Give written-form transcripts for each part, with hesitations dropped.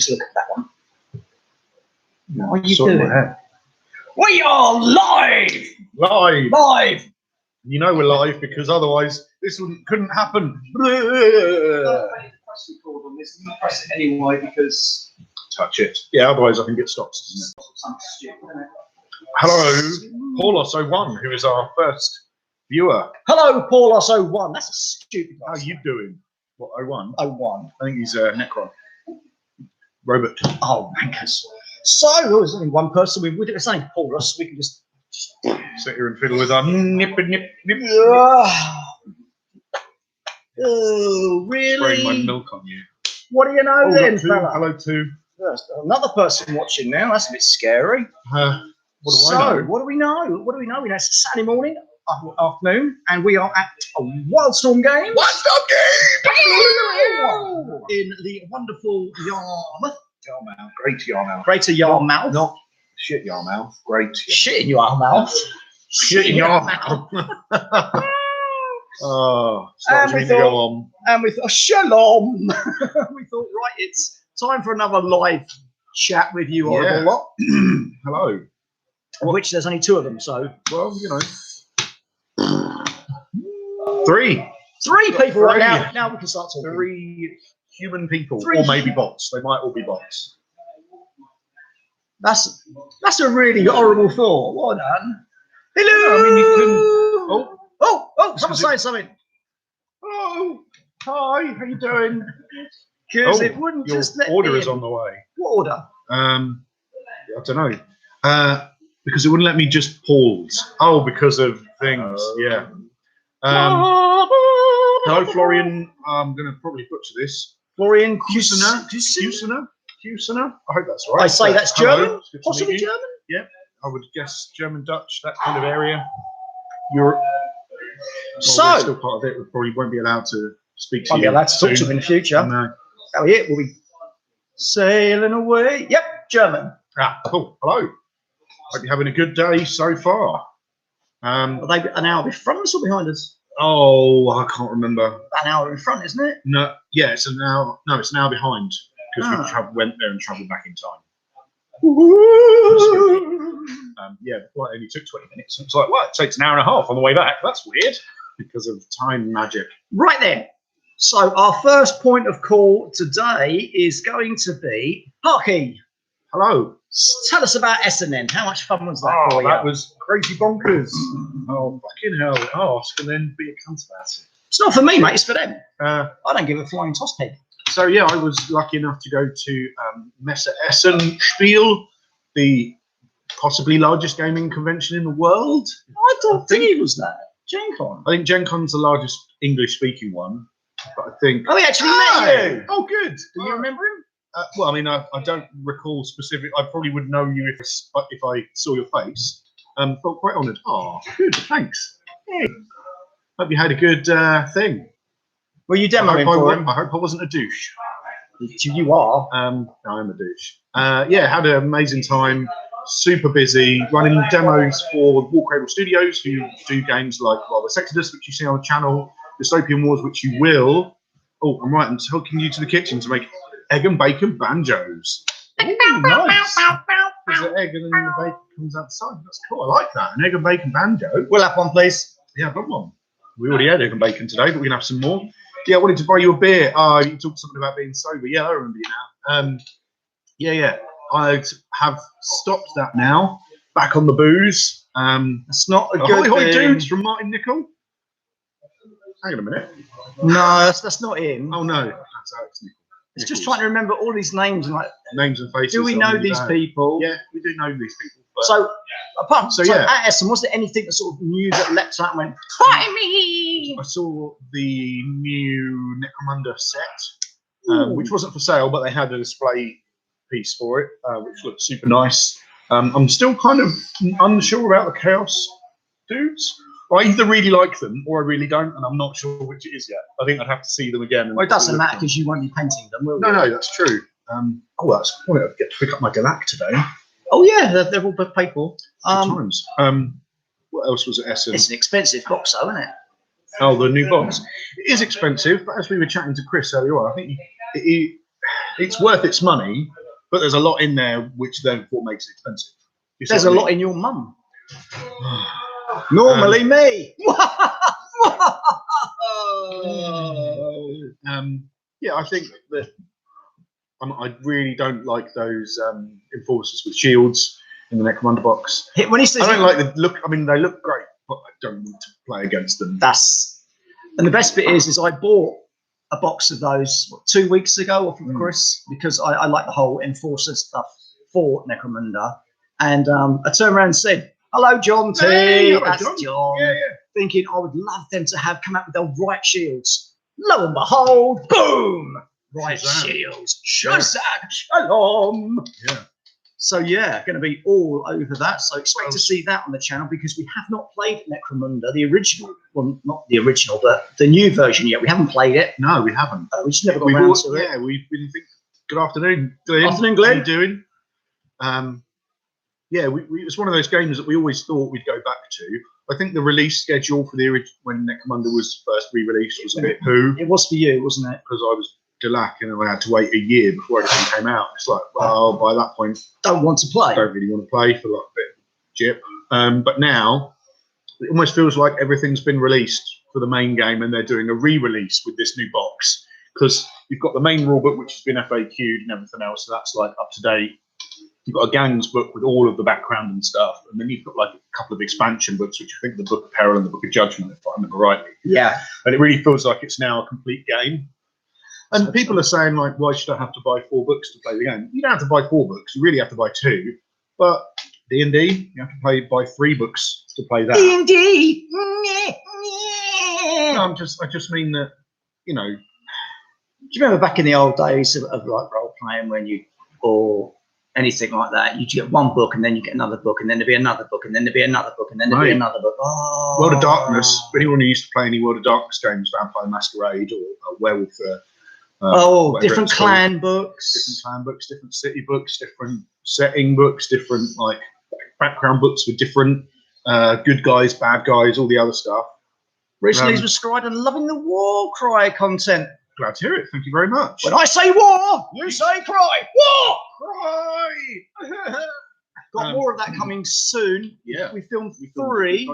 Just look at that one. What are you doing? We are live! Live! You know we're live because otherwise this couldn't happen. I don't press record on this. I'm going to press it anyway because... Touch it. Yeah, otherwise I think it stops, doesn't it? Something stupid, isn't it? Hello, Paulos01, who is our first viewer. Hello, Paulos01. That's a stupid How are you doing? What, 01? 01. I think he's Necron. Robot. Oh, mankers. So, there's only one person. We did the same, Paulus. We can just sit here and fiddle with our nip. Oh, really? Spraying my milk on you. What do you know then, fella? Hello to another person watching now. That's a bit scary. What do I know? What do we know? What do we know? It's a Saturday morning, afternoon, and we are at a Wildstorm game. Wildstorm game! In the wonderful Yarmouth. Yarmouth. Great Yarmouth. Greater Yarmouth. Not shit Yarmouth. Great. Shit in your mouth. Shit in your mouth. Oh, and we thought, to go on. And we thought, shalom. We thought, right, it's time for another live chat with you, horrible lot. Hello. Which there's only two of them, so. Well, you know. Three people right now. Now we can start talking. 3 human people, or maybe bots. They might all be bots. That's a really horrible thought. Well done. Hello. I mean, you can. Oh! Someone's saying something. Oh, hi. How you doing? Because it wouldn't your just let order me is on the way. What order? I don't know. Because it wouldn't let me just pause. Oh, because of things. Yeah. Hello, Florian. I'm going to probably butcher this. Florian Kusener. I hope that's right. I say that's German. Possibly German. Yeah. I would guess German, Dutch, that kind of area. Europe. So, we're still part of it. We probably won't be allowed to speak to you. I'll be allowed to talk to you in the future. No. Oh, yeah, we'll be sailing away. Yep, German. Cool. Hello. Hope you're having a good day so far. Are they an hour in front of us or behind us? Oh, I can't remember. An hour in front, isn't it? No, yeah, it's an hour. No, it's an hour behind because we went there and travelled back in time. Yeah, the flight only took 20 minutes. It's like, what? It takes an hour and a half on the way back. That's weird because of time magic. Right then. So our first point of call today is going to be Parky. Hello. Tell us about SNN. How much fun was that for you? That was crazy bonkers. Oh, fucking hell. Ask and then be a cunt about it. It's not for me, mate. It's for them. I don't give a flying toss pig. So, yeah, I was lucky enough to go to Messe Essen Spiel, the possibly largest gaming convention in the world. I thought Thingy was that. Gen Con. I think Gen Con's the largest English-speaking one. But I think... Oh, he actually met you. Oh, good. Do you remember him? Well, I mean, I don't recall specific. I probably would know you if I saw your face. Felt quite honoured. Oh, good. Thanks. Hey. Hope you had a good thing. Were you demoing for him? I hope I wasn't a douche. You are. No, I'm a douche. Yeah, had an amazing time. Super busy running demos for Warcradle Studios, who do games like Marvelous Exodus, which you see on the channel, Dystopian Wars, which you will. Oh, I'm right. I'm hooking you to the kitchen to make egg and bacon banjos. Ooh, nice. There's an egg and then the bacon comes outside. That's cool. I like that. An egg and bacon banjo. We'll have one, please. Yeah, I've got one. We already had egg and bacon today, but we're going to have some more. Yeah, I wanted to buy you a beer. You talked something about being sober. Yeah, I remember you now. Yeah. I have stopped that now. Back on the booze. It's not a good Hoy thing. Dudes from Martin Nicol. Hang on a minute. No, that's not him. Oh, no. That's Alex Nicol. It's just trying to remember all these names and names and faces. Do we know these people? Yeah, we do know these people. But so, yeah. At Essen, was there anything that sort of new that leapt out and went, "Try me"? I saw the new Necromunda set, which wasn't for sale, but they had a display piece for it, which looked super nice. I'm still kind of unsure about the Chaos dudes. I either really like them or I really don't, and I'm not sure which it is yet. I think I'd have to see them again. Well, it doesn't matter because you won't be painting them, will you? No, that's true. That's the point. I get to pick up my Galak today. Oh yeah, they're all paid for. Times. What else was at Essen? It's an expensive box, though, isn't it? Oh, the new box. It is expensive, but as we were chatting to Chris earlier on, I think it's worth its money, but there's a lot in there which therefore makes it expensive. There's a lot in your mum. Normally me. Yeah, I think that I really don't like those enforcers with shields in the Necromunda box. When he says I don't like the look. I mean, they look great, but I don't want to play against them. And the best bit is I bought a box of those 2 weeks ago off of Chris because I like the whole enforcer stuff for Necromunda. And I turned around and said, "Hello, John T." Hey, That's John. Yeah. Thinking I would love them to have come out with their right shields. Lo and behold, boom! Right Shazam. shields. Shazam! Shalom! Yeah. So yeah, going to be all over that. So expect to see that on the channel because we have not played Necromunda, the original. Well, not the original, but the new version yet. We haven't played it. No, we haven't. We just never got around to it. Yeah, we've been thinking. Good afternoon, Glenn. Afternoon, Glenn. How you doing? Yeah, it's one of those games that we always thought we'd go back to. I think the release schedule for the when Necromunda was first re-released was a bit poo. It was for you, wasn't it? Because I was Delac and I had to wait a year before everything came out. It's like, well, by that point, don't want to play. Don't really want to play for like a bit of jip. But now it almost feels like everything's been released for the main game, and they're doing a re-release with this new box because you've got the main rulebook which has been FAQ'd and everything else, so that's like up to date. You've got a gangs book with all of the background and stuff, and then you've got like a couple of expansion books, which I think the Book of Peril and the Book of Judgment, if I remember rightly. Yeah. And it really feels like it's now a complete game. And people are saying, like, why should I have to buy 4 books to play the game? You don't have to buy 4 books. You really have to buy 2. But D&D, you have to buy 3 books to play that. D&D. No, I just mean that, you know. Do you remember back in the old days of like role playing when or anything like that, you get 1 book and then you get another book and then there'd be another book and then there'd be another book and then there'd be another book. Oh. World of Darkness. Anyone who used to play any World of Darkness games, Vampire Masquerade or Werewolf. Different clan books. Different clan books, different city books, different setting books, different like background books with different good guys, bad guys, all the other stuff. Recently subscribed and loving the War Cry content. Glad to hear it. Thank you very much. When I say war, you say cry. War! Cry! Got more of that coming soon. Yeah. We filmed 3.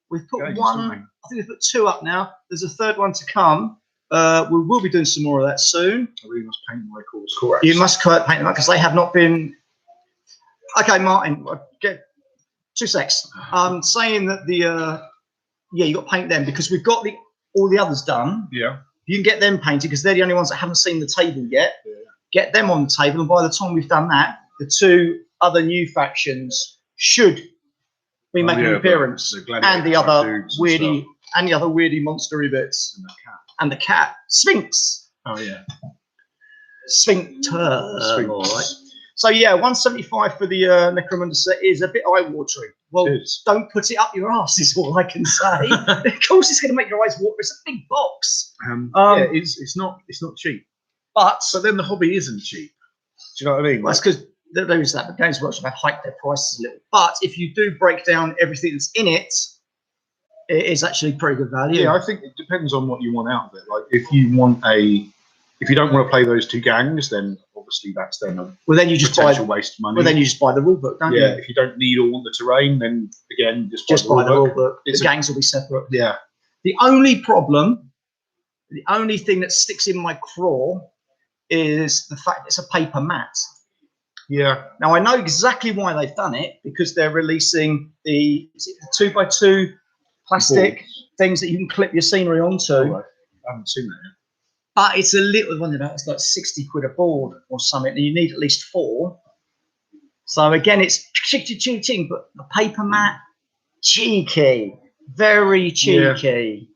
We've put 1. I think we've put 2 up now. There's a 3rd one to come. We will be doing some more of that soon. I really must paint my calls correct. You must paint them because they have not been. Okay, Martin, get 2 secs. I'm saying that you got to paint them because we've got all the others done. Yeah. You can get them painted because they're the only ones that haven't seen the table yet. Yeah. Get them on the table, and by the time we've done that, the 2 other new factions should be making an appearance, and the other weirdy monstery bits, and the cat Sphinx. Oh yeah, Sphincter. All right. So yeah, 175 for the Necromunda set is a bit eye-watering. Well, don't put it up your arse is all I can say. Of course, it's going to make your eyes water. It's a big box. Yeah, it's not cheap. But then the hobby isn't cheap. Do you know what I mean? Well, that's because there is that. The Games Workshop have hiked their prices a little. But if you do break down everything that's in it, it is actually pretty good value. Yeah, I think it depends on what you want out of it. Like if you don't want to play those 2 gangs, then obviously that's then a then you just buy waste of money. Well, then you just buy the rule book, don't you? Yeah, if you don't need all the terrain, then again just buy the rule book. The gangs will be separate. Yeah. The only problem, the only thing that sticks in my craw is the fact it's a paper mat. Yeah. Now I know exactly why they've done it because they're releasing the 2x2 plastic things that you can clip your scenery onto. Oh, I haven't seen that yet. But it's a little one about it's like 60 quid a board or something, and you need at least 4. So again, it's cheating, but the paper mat, cheeky, very cheeky.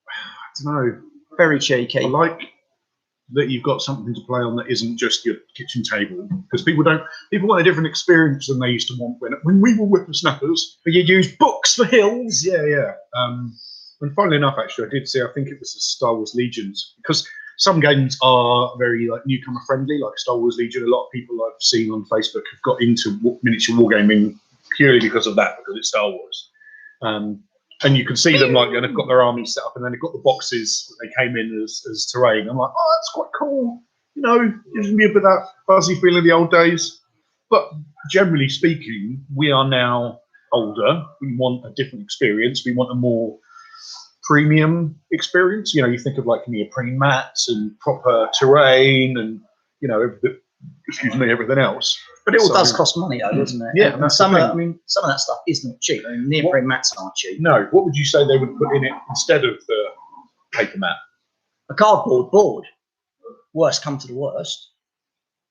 I don't know, very cheeky. I like that you've got something to play on that isn't just your kitchen table, because people want a different experience than they used to want when we were whippersnappers. But you use books for hills. Yeah. And funnily enough, actually, I did see, I think it was a Star Wars Legions, because some games are very like newcomer friendly, like Star Wars Legion. A lot of people I've seen on Facebook have got into miniature wargaming purely because of that, because it's Star Wars. And you can see them like they've got their armies set up, and then they've got the boxes that they came in as terrain. I'm like, oh, that's quite cool. you know, gives me a bit of that fuzzy feeling of the old days. But generally speaking, we are now older. We want a different experience. We want a more premium experience. You know, you think of like neoprene mats and proper terrain and, you know, everything else. But it all does cost money, though, doesn't it? Yeah, and some of that stuff isn't cheap. I mean, neoprene mats aren't cheap. No, what would you say they would put in it instead of the paper mat? A cardboard board. Worst come to the worst.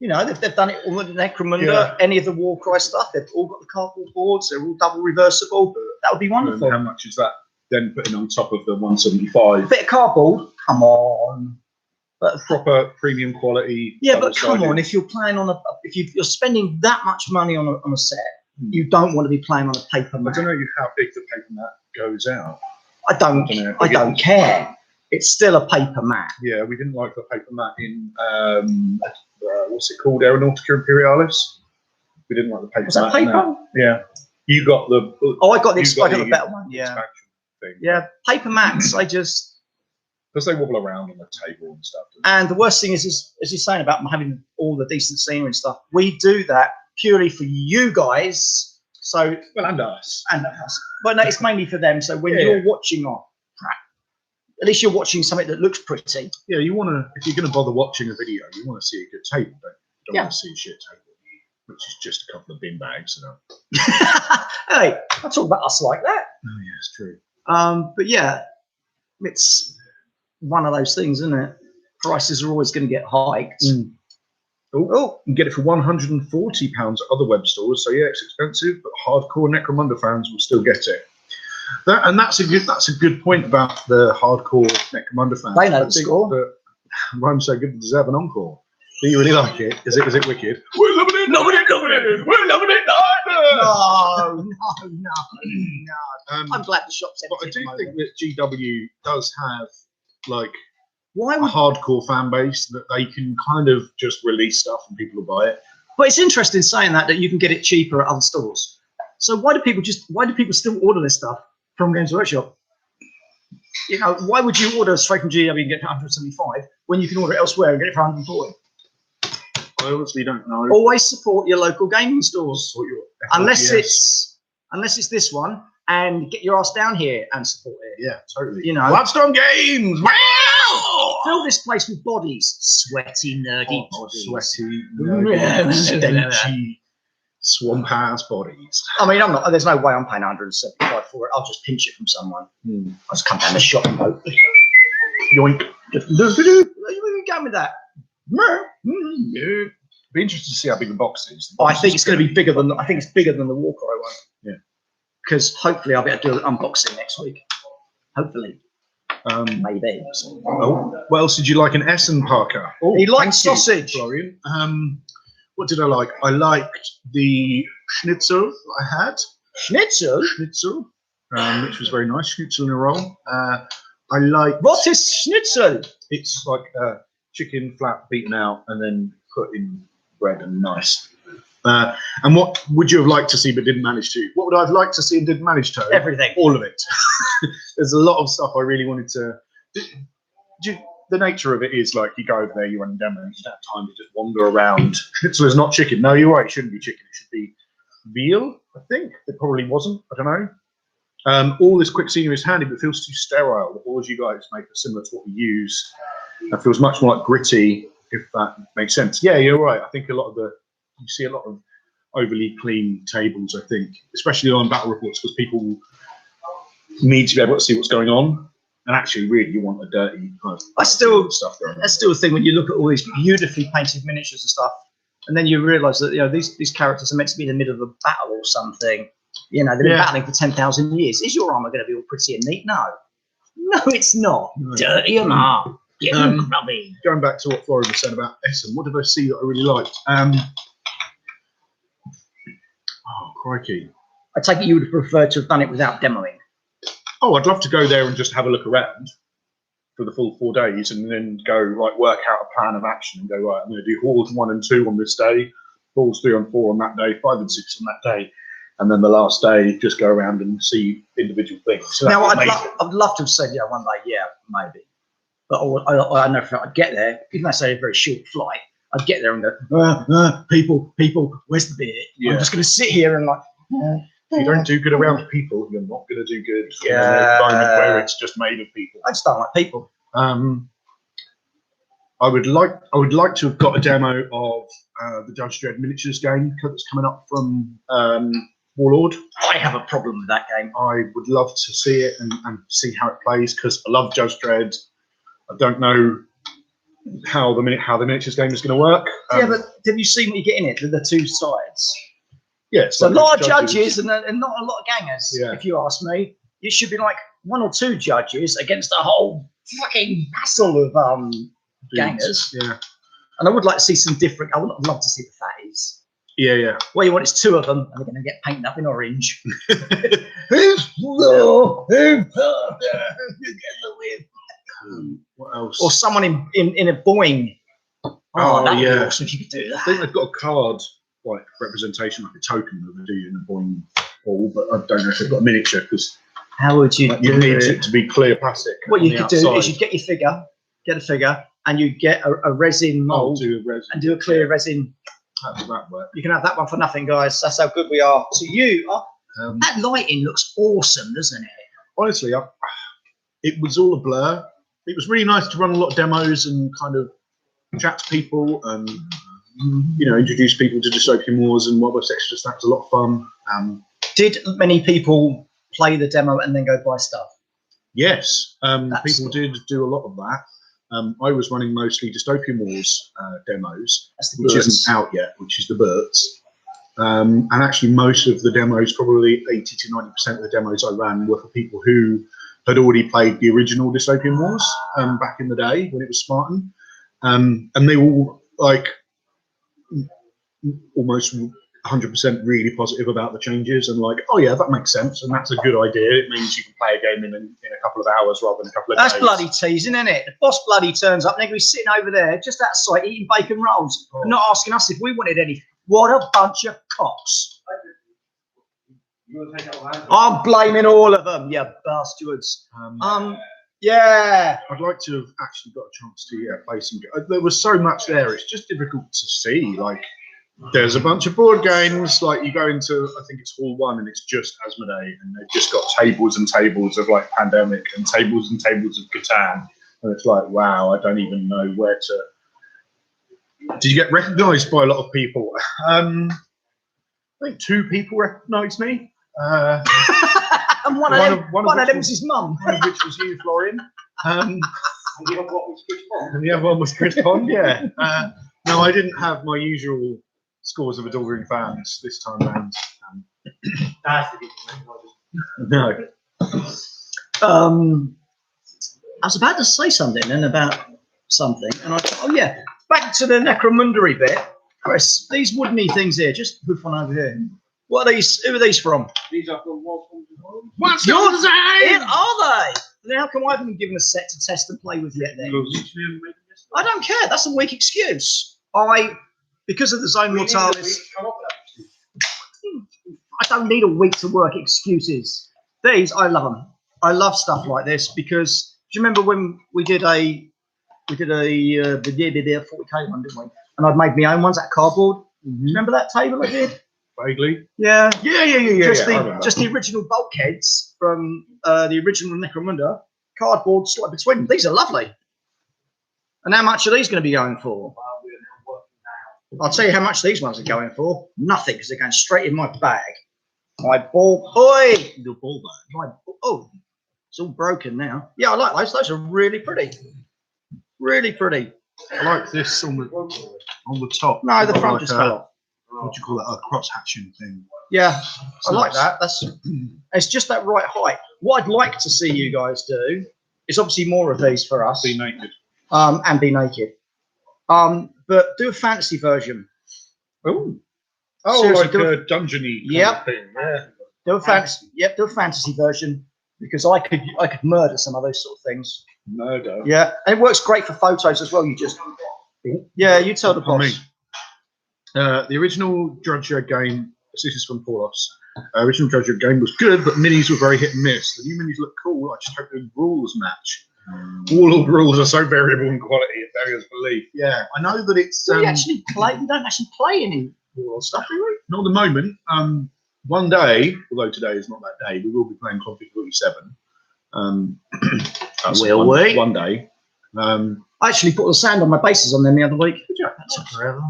You know, they've done it all with Necromunda, any of the Warcry stuff. They've all got the cardboard boards. They're all double reversible. That would be wonderful. And how much is that then putting on top of the 175? A bit of cardboard. Come on. But proper premium quality. Yeah, but come on, if you're playing on if you're spending that much money on a set, you don't want to be playing on a paper mat. I don't know how big the paper mat goes out. I don't care. It's still a paper mat. Yeah, we didn't like the paper mat in what's it called, Aeronautica Imperialis. We didn't like the paper mat. Was that paper? Yeah, you got the. I got the better one. Yeah. Thing. Yeah, paper mats. Because they wobble around on the table and stuff. And the worst thing is, as you're saying about having all the decent scenery and stuff, we do that purely for you guys. So and us. But no, it's mainly for them. So when you're watching at least you're watching something that looks pretty. Yeah, you want to. If you're going to bother watching a video, you want to see a good table, don't you? You don't want to see a shit table, which is just a couple of bin bags. Hey, I talk about us like that. Oh yeah, it's true. But yeah, it's one of those things, isn't it? Prices are always going to get hiked. You can get it for £140 at other web stores. So yeah, it's expensive, but hardcore Necromunda fans will still get it. That's a good point about the hardcore Necromunda fans. They know the score. Rhyme's so good to deserve an encore. Do you really like it? Is it wicked? We're loving it, loving it, loving it. We're loving it. No. I'm glad the shop's empty. But I do think that GW does have like a hardcore fan base that they can kind of just release stuff and people will buy it. But it's interesting saying that you can get it cheaper at other stores. So why do people still order this stuff from Games Workshop? You know, why would you order straight from GW and get it for 175 when you can order it elsewhere and get it for 140? I honestly don't know. Always support your local gaming stores, unless it's this one, and get your ass down here and support it. Yeah, totally. You know, Bloodstone Games. Wow! Fill this place with bodies, sweaty, nerdy bodies, sweaty, nerdy, stenchy, swamp ass bodies. I mean, I'm not. There's no way I'm paying 175 for it. I'll just pinch it from someone. I'll just come down the shop and go, yoink. Where are you going with that? Be interested to see how big the box is. I think it's going to be bigger than. I think it's bigger than the Warcry one. Yeah. Because hopefully I'll be able to do an unboxing next week. Hopefully. Maybe. What else did you like in Essen, Parker? He liked sausage. Florian. What did I like? I liked the schnitzel I had. Schnitzel? Schnitzel, which was very nice. Schnitzel in a roll. I like. What is schnitzel? It's like chicken flat beaten out and then put in bread and nice. And what would you have liked to see but didn't manage to? What would I have liked to see and didn't manage to? Everything. All of it. There's a lot of stuff I really wanted to. The nature of it is like you go over there, you run demos, you don't have time to just wander around. So it's not chicken. No, you're right. It shouldn't be chicken. It should be veal, I think. It probably wasn't. I don't know. All this quick scenery is handy, but it feels too sterile. The boards you guys make are similar to what we use. It feels much more like gritty, if that makes sense. Yeah, you're right. I think you see a lot of overly clean tables, I think, especially on battle reports, because people need to be able to see what's going on. And actually, really, you want a dirty kind of stuff going on. That's still a thing when you look at all these beautifully painted miniatures and stuff, and then you realise that these characters are meant to be in the middle of a battle or something. You know, they've been battling for 10,000 years. Is your armour going to be all pretty and neat? No, it's not. No. Dirty and hard. Getting grubby. Going back to what Florian was saying about Essen, what did I see that I really liked? Oh, crikey. I take it you would have preferred to have done it without demoing. Oh, I'd love to go there and just have a look around for the full 4 days and then go, work out a plan of action and go, right, I'm going to do halls 1 and 2 on this day, halls 3 and 4 on that day, 5 and 6 on that day. And then the last day, just go around and see individual things. So now, I'd love to have said, one day, maybe. But I never felt I'd get there, even though I say a very short flight. I'd get there and go, people, where's the beer? Yeah. I'm just going to sit here and like. If you don't do good around people, you're not going to do good in Yeah. an environment where it's just made of people. I just don't like people. I would like to have got a demo of the Judge Dredd miniatures game that's coming up from Warlord. I have a problem with that game. I would love to see it and see how it plays because I love Judge Dredd. I don't know how the miniatures game is going to work. Yeah, but have you seen what you get in it? The two sides. Yes. So a lot of judges and not a lot of gangers, Yeah. if you ask me. It should be like 1 or 2 judges against a whole fucking hassle of gangers. Yeah. And I would like to see some different. I would love to see the fatties. Yeah. What you want is 2 of them, and they're going to get painted up in orange. What else? Or someone in a Boeing. Oh, that'd be yeah. awesome if you could do I that. think they've got a card like representation, like a token that they do in the Boeing ball, but I don't know if they've got a miniature because How would you you do need it? it to be clear plastic. What on you the could do is outside. you get a figure, and you get a resin I'll mold do a resin. and do a clear resin. How does that work? You can have that one for nothing, guys. That's how good we are. So Um, that lighting looks awesome, doesn't it? honestly, it was all a blur. It was really nice to run a lot of demos and kind of chat to people and introduce people to Dystopian Wars and Wild West Exodus. That was a lot of fun. Did many people play the demo and then go buy stuff? Yes, That's people did do a lot of that. I was running mostly Dystopian Wars demos, That's the which goods. isn't out yet, which is the Burts. And actually, most of the demos, probably 80 to 90% of the demos I ran were for people who had already played the original Dystopian Wars back in the day when it was Spartan. And they all like almost 100% really positive about the changes and like, oh yeah, that makes sense and that's a good idea. It means you can play a game in a couple of hours rather than a couple of That's days. bloody teasing, isn't it? The boss bloody turns up and they're going to be sitting over there just outside eating bacon rolls and not asking us if we wanted any. What a bunch of cocks. I'm blaming all of them, you bastards. Yeah. I'd like to have actually got a chance to play some. There was so much there. It's just difficult to see. Like, there's a bunch of board games. Like, you go into, I think it's Hall 1, and it's just Asmodee, and they've just got tables and tables of like Pandemic and tables of Catan, and it's like, wow, I don't even know where to. Did you get recognised by a lot of people? I think 2 people recognised me. And one of them was his mum. One of which was you, Florian. And the other one was Chris Pond. Yeah. No, I didn't have my usual scores of adoring fans this time round. No. I was about to say something and about something, and I thought, oh yeah, back to the Necromundary bit. Chris, these woodeny things here, just put one over here. What are these? Who are these from? These are from Walton. What's your design? Are they? Then how come I haven't been given a set to test and play with yet then? I don't care. That's a weak excuse. Because of the Zone Mortalis, I don't need a week to work excuses. These, I love them. I love stuff like this because do you remember when we did a 40k one, didn't we? And I'd made my own ones out of cardboard. Do you remember that table I did? Vaguely. Yeah. Yeah. Just the original bulkheads from the original Necromunda, cardboard slot between them. These are lovely. And how much are these going to be going for? I'll tell you how much these ones are going for. Nothing, because they're going straight in my bag. My ball, the ball bag. It's all broken now. Yeah, I like those. Those are really pretty. Really pretty. I like this on the top. No, the Got front like just fell off. What do you call that? A cross hatching thing. Yeah, It's I like nice. that. It's just that right height. What I'd like to see you guys do is obviously more of these for us. Be naked. And be naked. But do a fantasy version. Oh, Seriously, like do a dungeony kind Yep. of thing. Yeah. Do a fantasy. Yep, do a fantasy version because I could murder some of those sort of things. Murder. Yeah, and it works great for photos as well. You tell the For me. boss. The original Judge Dredd game, this is from Paulos. Original Judge Dredd game was good, but minis were very hit and miss. The new minis look cool. I just hope the rules match. Warlord rules are so variable in quality, it beggars belief. Yeah, I know that it's. We actually play. We don't actually play any Warlord stuff, do we? Not at the moment. One day, although today is not that day, we will be playing Conflict 47. Will we? One day. I actually put the sand on my bases on them the other week. Did you? That took forever.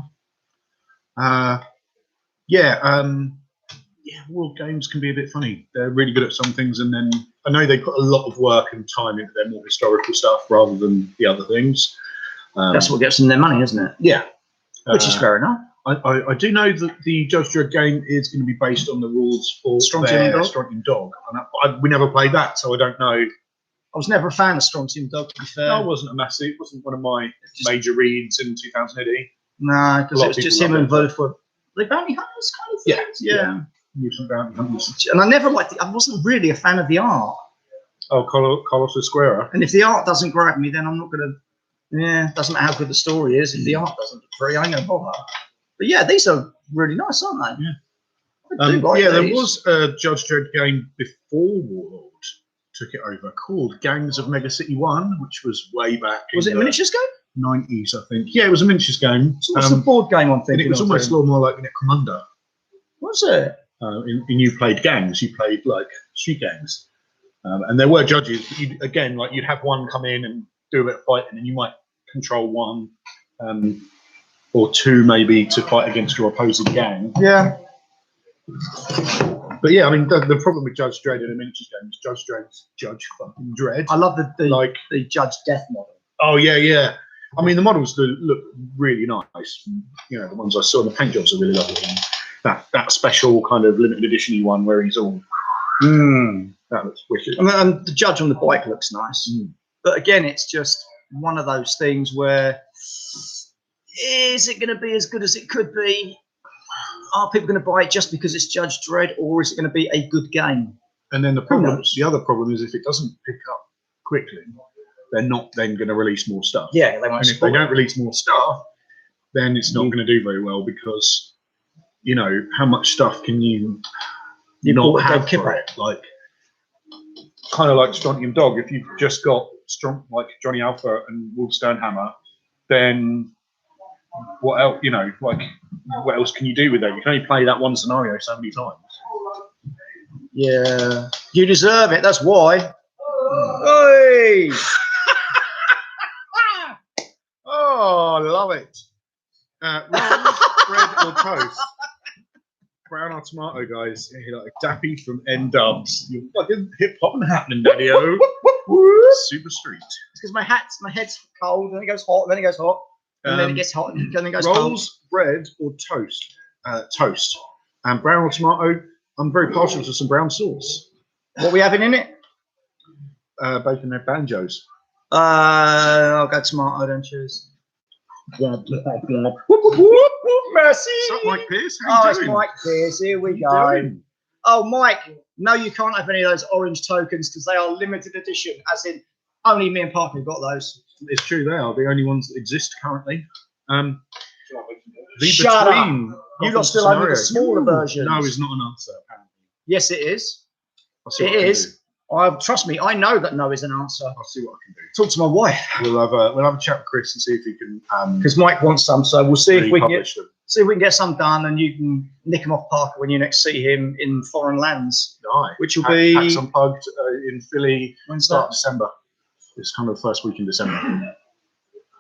World games can be a bit funny. They're really good at some things, and then I know they put a lot of work and time into their more historical stuff rather than the other things. That's what gets them their money, isn't it? Yeah. Which is fair enough. I do know that the Judge Dredd game is going to be based on the rules for Strontium Dog. And we never played that, so I don't know. I was never a fan of Strontium Dog, to be fair. No, I wasn't it wasn't one of my major reads in 2000 AD. No, because it was just him and Wolf were like bounty hunters kind of things. Yeah. Mutant bounty hunters. And I never liked it. I wasn't really a fan of the art. Oh, Colossus Square. And if the art doesn't grab me, then I'm not going to. Yeah, doesn't matter how good the story is. If the art doesn't look pretty, I ain't going to bother. But yeah, these are really nice, aren't they? Yeah. There was a Judge Dredd game before Warlord took it over called Gangs of Mega City 1, which was way back. Was it a miniatures game? 90s, I think. Yeah, it was a miniatures game. So what's the board game I'm thinking? It was almost a little more like Necromunda. Was it? And you played gangs. You played like street gangs, and there were judges. You'd have one come in and do a bit of fighting, and you might control one or two maybe to fight against your opposing gang. Yeah. But yeah, I mean the problem with Judge Dredd in a miniatures game is Judge Dredd's Judge fucking Dredd. I love the Judge Death model. Oh yeah. I mean the models look really nice. You know, the ones I saw in the paint jobs are really lovely. That special kind of limited edition-y one where he's all that looks wicked. And the Judge on the bike looks nice. But again, it's just one of those things where is it going to be as good as it could be? Are people going to buy it just because it's Judge Dredd, or is it going to be a good game? And then the other problem is if it doesn't pick up quickly, they're not then going to release more stuff. Yeah, they won't. And if they don't release more stuff, then it's not going to do very well because, you know, how much stuff can you not have for it? Like, kind of like Strontium Dog. If you've just got like Johnny Alpha and Wolfstone Hammer, then what else? You know, like what else can you do with that? You can only play that one scenario so many times. Yeah, you deserve it. That's why. Hey! Oh, I love it. Rolls, bread or toast? Brown or tomato, guys? Yeah, like Dappy from N-Dubs. You're fucking hip hop happening, Daddy-O. Super street. It's because my head's cold, then it goes hot, then it goes hot, and then it gets hot, and then it goes rolls, cold. Bread or toast? Toast. And brown or tomato? I'm very partial to some brown sauce. What are we having in it? Bacon and banjos. I'll go tomato, then choose. Mercy. What's up, Mike Pierce? It's Mike Pierce. Here we go. Oh, Mike, no, you can't have any of those orange tokens because they are limited edition, as in only me and Parker have got those. It's true, they are the only ones that exist currently. Shut up. You lot still only the smaller version. No, is not an answer, apparently. Yes, it is. It is. Trust me, I know that no is an answer. I'll see what I can do. Talk to my wife. We'll have a chat with Chris and see if he can. Because Mike wants some, so we'll see if we can them. see if we can get some done, and you can nick him off Parker when you next see him in foreign lands. Right. Which will be Hacks Unplugged in Philly. Start of December. It's kind of the first week in December.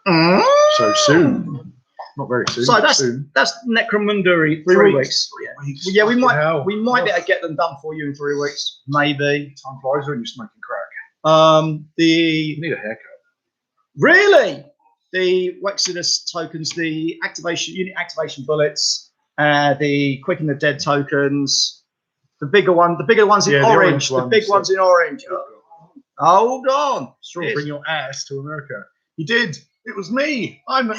Mm. So soon. Not very soon. So soon. that's Necromunda 3 weeks. Yeah, we might be able to get them done for you in 3 weeks, maybe. Time flies when you're smoking crack. You need a haircut. Really? The Wexodus tokens, the unit activation bullets, the Quicken the Dead tokens, the bigger ones in orange, the big ones in orange. Hold on. Sure, bring your ass to America. You did. It was me. I'm an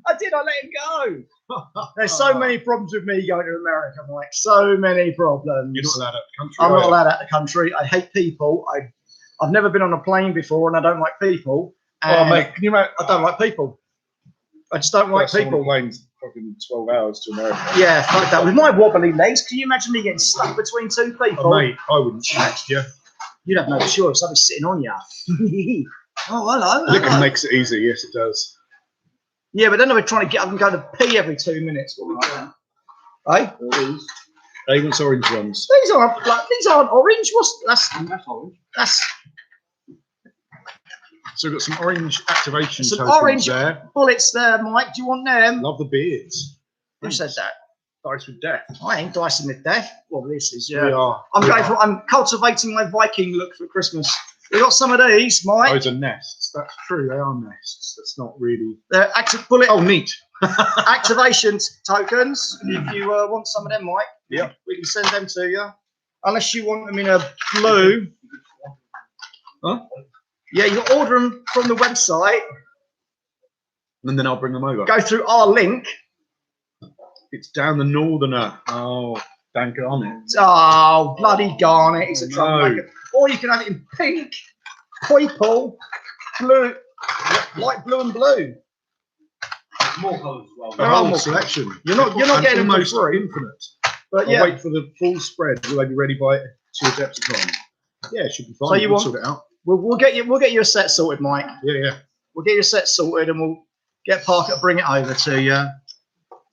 I let him go. There's so many problems with me going to America, Mike. So many problems. You're not allowed out the country. I'm not allowed out the country. I hate people. I've never been on a plane before, and I don't like people. Oh, mate, can you imagine? I don't like people. I just don't like people. Planes fucking 12 hours to America. Yeah, fuck that. With my wobbly legs, can you imagine me getting stuck between two people? Oh, mate, I wouldn't text you. You'd have no choice. I'd be sitting on you. Oh, hello. Liquor makes it easy. Yes, it does. Yeah, but then we're trying to get up and go to pee every 2 minutes. What are we doing? Hey? They want orange ones. These aren't orange. That's orange. That's So we've got some orange activation some tokens orange there. bullets there, Mike. Do you want them? Love the beards. Who said that? Dice with death. I ain't dicing with death. Well, this is, We yeah. are. I'm cultivating my Viking look for Christmas. We got some of these, Mike. Those are nests. That's true. They are nests. That's not really. They're active bullet Oh, neat. activation tokens. If you want some of them, Mike, Yeah. we can send them to you. Unless you want them in a blue. Huh? Yeah, you order them from the website. And then I'll bring them over. Go through our link. It's down the northerner. Oh, dank on it. Oh, bloody garnet. It's a No. troublemaker. Or you can have it in pink, purple, blue, light blue and blue. More colours as well. There The are whole more selection. You're not And getting them for almost free. infinite. But I'll yeah, wait for the full spread. Will they be ready by 2 Adepticon? Yeah, it should be fine. So you We'll want- sort it out. we'll get you a set sorted, Mike. Yeah. We'll get your set sorted and we'll get Parker to bring it over to you.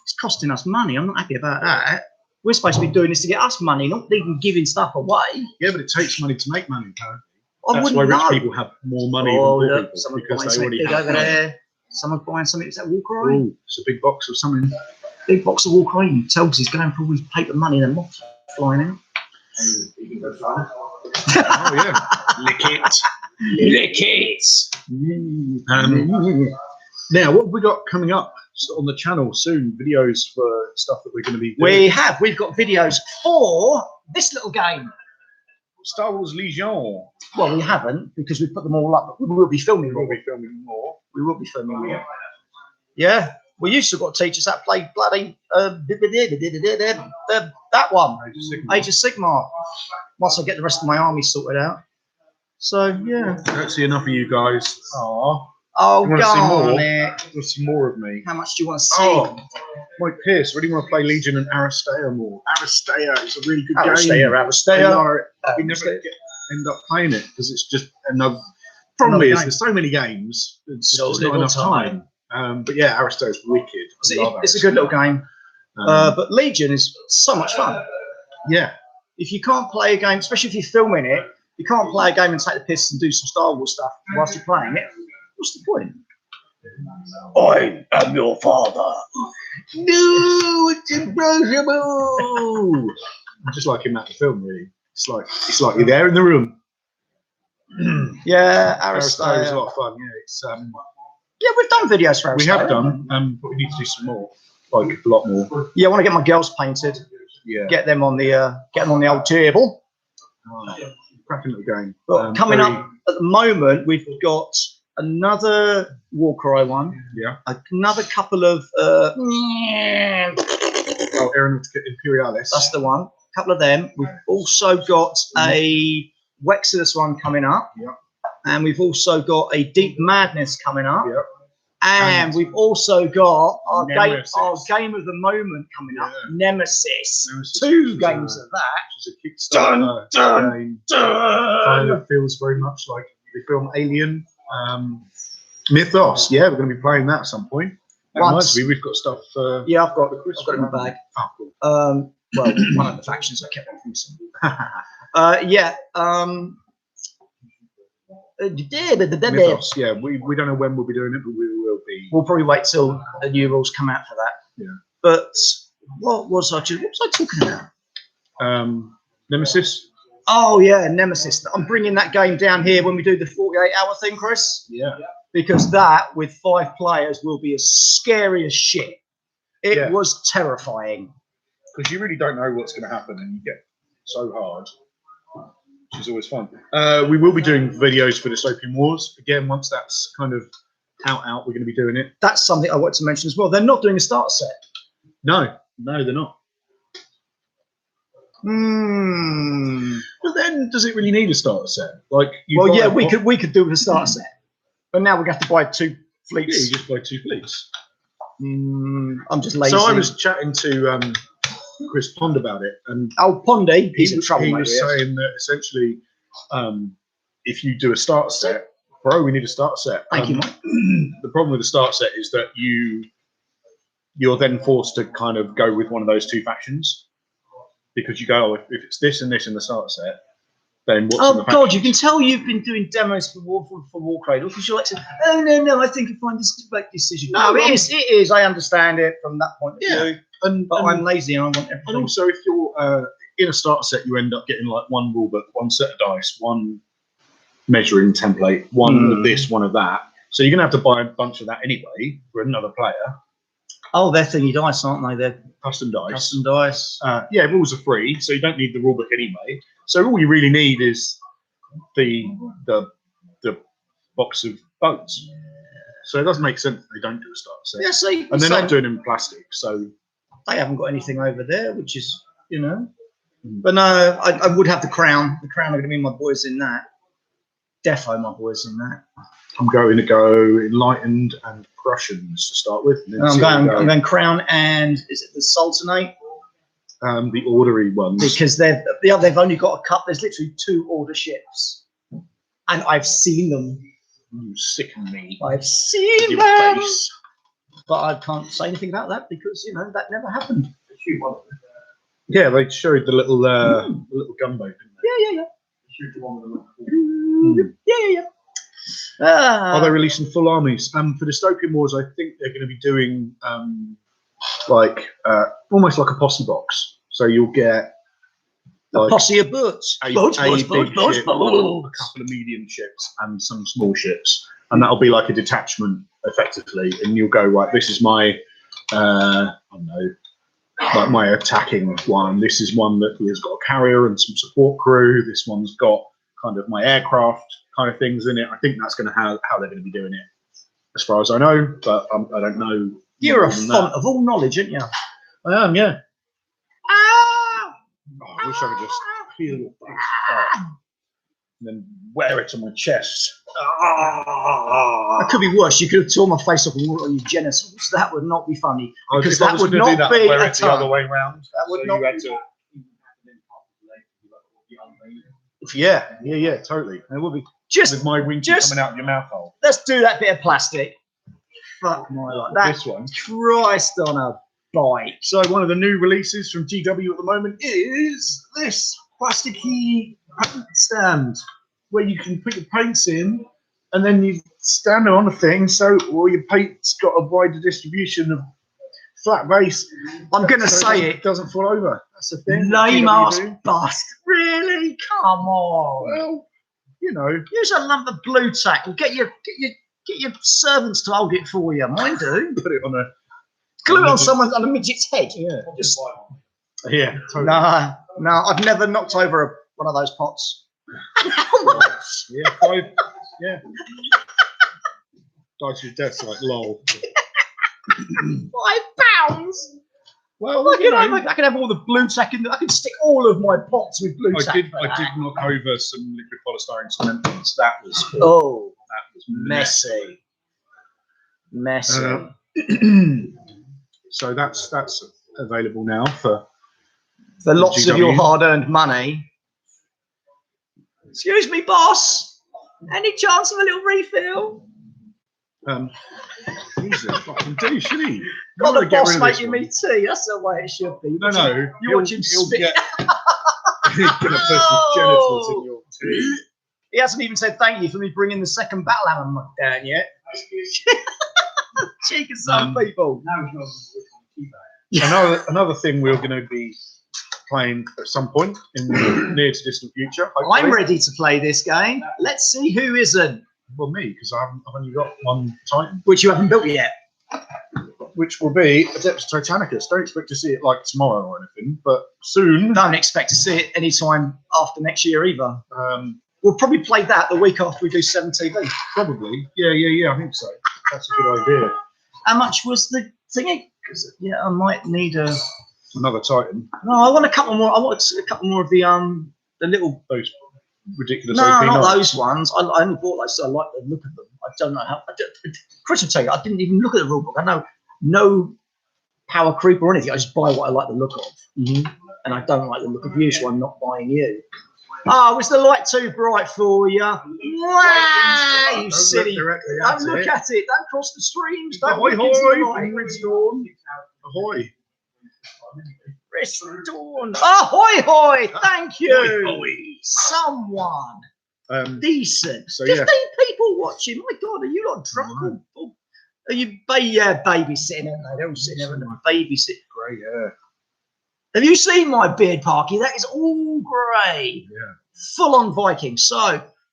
It's costing us money. I'm not happy about that. We're supposed to be doing this to get us money, not even giving stuff away. Yeah, but it takes money to make money, apparently. I That's wouldn't why rich know. people have more money Oh, than poor look, people someone's because buying they something already big have over money. there. Someone's buying something. Is that Walker? Ooh, it's a big box of something. Big box of Walker. Tells he's going for all his paper money and then moths flying out. Oh, yeah. Lick it. Lick it. Now, what have we got coming up on the channel soon? Videos for stuff that we're going to be doing. We've got videos for this little game. Star Wars Legion. Well, we haven't because we put them all up. We will be filming We'll more. be filming more. We will be filming more. Yeah, we used to got teachers that played bloody that one, Age of Sigmar. Once I get the rest of my army sorted out. So yeah. I don't see enough of you guys. Aww. Oh, You wanna see darn more? it. You want to see more of me? How much do you want to see? Oh, Mike Pierce, really want to play Legion and Aristea more. Aristea is a really good game. Aristea. We never end up playing it because it's just another. Problem Another is, game. there's so many games, it's So just not little enough time. But yeah, Aristea is wicked. I love It's a good little Aristea. game. But Legion is so much fun. Yeah, If you can't play a game, especially if you're filming it, you can't play a game and take the piss and do some Star Wars stuff whilst you're playing it. What's the point? I am your father. no, it's impossible. Just like in that film, really. It's like you're there in the room. Yeah, Aristea is a Aristea. lot of fun. Yeah, it's Yeah, we've done videos for Aristea. we have done, but we need to do some more, like a lot more. Yeah, I want to get my girls painted. Yeah, Get them on the old table. cracking little game. But coming up at the moment, we've got another Warcry one. Yeah. Another couple of Oh, Aeronautica Imperialis. that's the one. A couple of them. We've also got a Wexodus one coming up. Yep. And we've also got a Deep Madness coming up. Yep. And we've also got our Nemesis. game of the moment coming up, Yeah. Nemesis. Nemesis, Two which is games a- of that. Which is a Kickstarter Dun, game. Kind of feels very much like the film Alien. Mythos. Yeah, we're going to be playing that at some point. That Once. reminds me, we've got stuff. Yeah, I've got the Chris it in my bag. Oh, cool. Well, one of the factions I kept on from some. Yeah. Mythos. Yeah, we don't know when we'll be doing it, but we will be. We'll probably wait till the new rules come out for that. Yeah. But what was I talking about? Nemesis. Oh yeah, Nemesis. I'm bringing that game down here when we do the 48-hour thing, Chris. Yeah. Because that with 5 players will be as scary as shit. It Yeah. was terrifying. Because you really don't know what's going to happen, and you get so hard, which is always fun. We will be doing videos for Dystopian Wars again. Once that's kind of out, we're going to be doing it. That's something I want to mention as well. They're not doing a start set. No, they're not. But then, does it really need a starter set? Like, Well, yeah, we could do the start set, but now we're going to have to buy 2 Yeah, fleets. you just buy 2 fleets. I'm just lazy. So I was chatting to Chris Pond about it, and Pondy, he he's in trouble. he mate, was yes. saying that essentially if you do a starter set, bro, we need a starter set. Thank you, Mike. The problem with the starter set is that you're then forced to kind of go with one of those two factions, because you go, oh, if it's this and this in the starter set, then what's in the Oh God, you factions? can tell you've been doing demos for War Cradle because you're like, oh no, I think I find this is the right decision. No, it is. I understand it from that point of view. But I'm lazy and I want everything. And also, if you're in a starter set, you end up getting like one rulebook, one set of dice, one measuring template, one of this, one of that. So you're gonna have to buy a bunch of that anyway for another player. Oh, they're thingy dice, aren't they? They're Custom dice. custom dice. Yeah, rules are free, so you don't need the rulebook anyway. So all you really need is the box of boats. So it doesn't make sense that they don't do a starter set. Yeah, see, And they're not doing them in plastic, so they haven't got anything over there, which is, you know. But no, I would have the Crown. The Crown are going to be my boys in that. Defo, my boys in that. I'm going to go Enlightened and Prussians to start with. And then I'm going Crown and is it the Sultanate? the ordery ones. Because they've only got a cup. There's literally 2 order ships, and I've seen them. You sicken me. I've seen Your them, face. but I can't say anything about that because you know that never happened. Yeah, they showed the little gunboat, didn't they? Yeah. Shoot the one with the Yeah. Are they releasing full armies? For Dystopian Wars, I think they're going to be doing almost like a posse box. So you'll get A posse of boats. a Boats. big ship, a couple of medium ships, and some small ships, and that'll be like a detachment effectively. And you'll go, right, this is my I don't know, like my attacking one. This is one that has got a carrier and some support crew. This one's got kind of my aircraft kind of things in it. I think that's going to how they're going to be doing it, as far as I know. But I don't know. You're a more than font of all knowledge, aren't you? that. I am, yeah. Ah! Oh, I wish I could just peel your face off and then wear it on my chest. That could be worse. You could have torn my face off and worn it on your genitals. That would not be funny. Because If I that was would gonna do not that, be wear a it the other ton. way round. That would So not you had be. to. Yeah, totally. It would be Just with my winky coming out of your mouth hole. let's do that bit of plastic. Fuck my life. That This one. Christ on a bike. So one of the new releases from GW at the moment is this plasticky paint stand where you can put your paints in and then you stand on the thing so all your paint's got a wider distribution of flat base. I'm going to So say it. doesn't fall over. That's the thing. Lame GW ass do. bust. Really? Come on. Well, you know, Use a lump of blue tack and get your servants to hold it for you. Mine do. put it on a Glue it on a midget's head. just yeah. Totally. No, I've never knocked over one of those pots. How much? Yeah, 5. Yeah. Died to your death, like lol. £5? Well, I you know, can have all the blue tack in there. I can stick all of my pots with blue tack. I did knock over some liquid polystyrene cement ones. That was Oh, that was messy. So that's available now for Lots of GW. your hard-earned money. Excuse me, boss. Any chance of a little refill? he's a fucking douche, isn't he? Got the Gotta get boss rid of this making one. me tea. That's the way it should be. No, You watch him he'll spit. get he's gonna put his genitals in your tea. He hasn't even said thank you for me bringing the second battle hammer down yet. Cheek of some people. Another thing we're going to be playing at some point in the near to distant future. Hopefully. I'm ready to play this game. Let's see who isn't. Well, me, because I've only got one Titan, Which you haven't built yet. which will be Adeptus Titanicus. Don't expect to see it like tomorrow or anything, but soon. Don't expect to see it anytime after next year either. Um, We'll probably play that the week after we do 7TV. probably. Yeah, I think so. That's a good idea. How much was the thingy? 'Cause, yeah, I might need a. Another Titan. No, I want a couple more. I want a couple more of the little. Those ridiculous No, OP not knights. those ones. I only bought those. So I like the look of them. I don't know how. Chris will tell you, I didn't even look at the rulebook. I know no power creep or anything. I just buy what I like the look of, and I don't like the look of you, so I'm not buying you. Oh, was the light too bright for you? Wow, you silly. Directly Don't look at it. Don't cross the streams. Don't Ahoy, look into the hoy, light. Redstone. Ahoy. Redstone. Ahoy, hoy. Thank you. Ahoy, hoy. Someone decent. So, 15 yeah. people watching. My God, are you not drunk? Or are you babysitting? Aren't they? They're all sitting there and babysitting. Great, yeah. Have you seen my beard, Parky? That is all grey. Yeah. Full on Viking. So,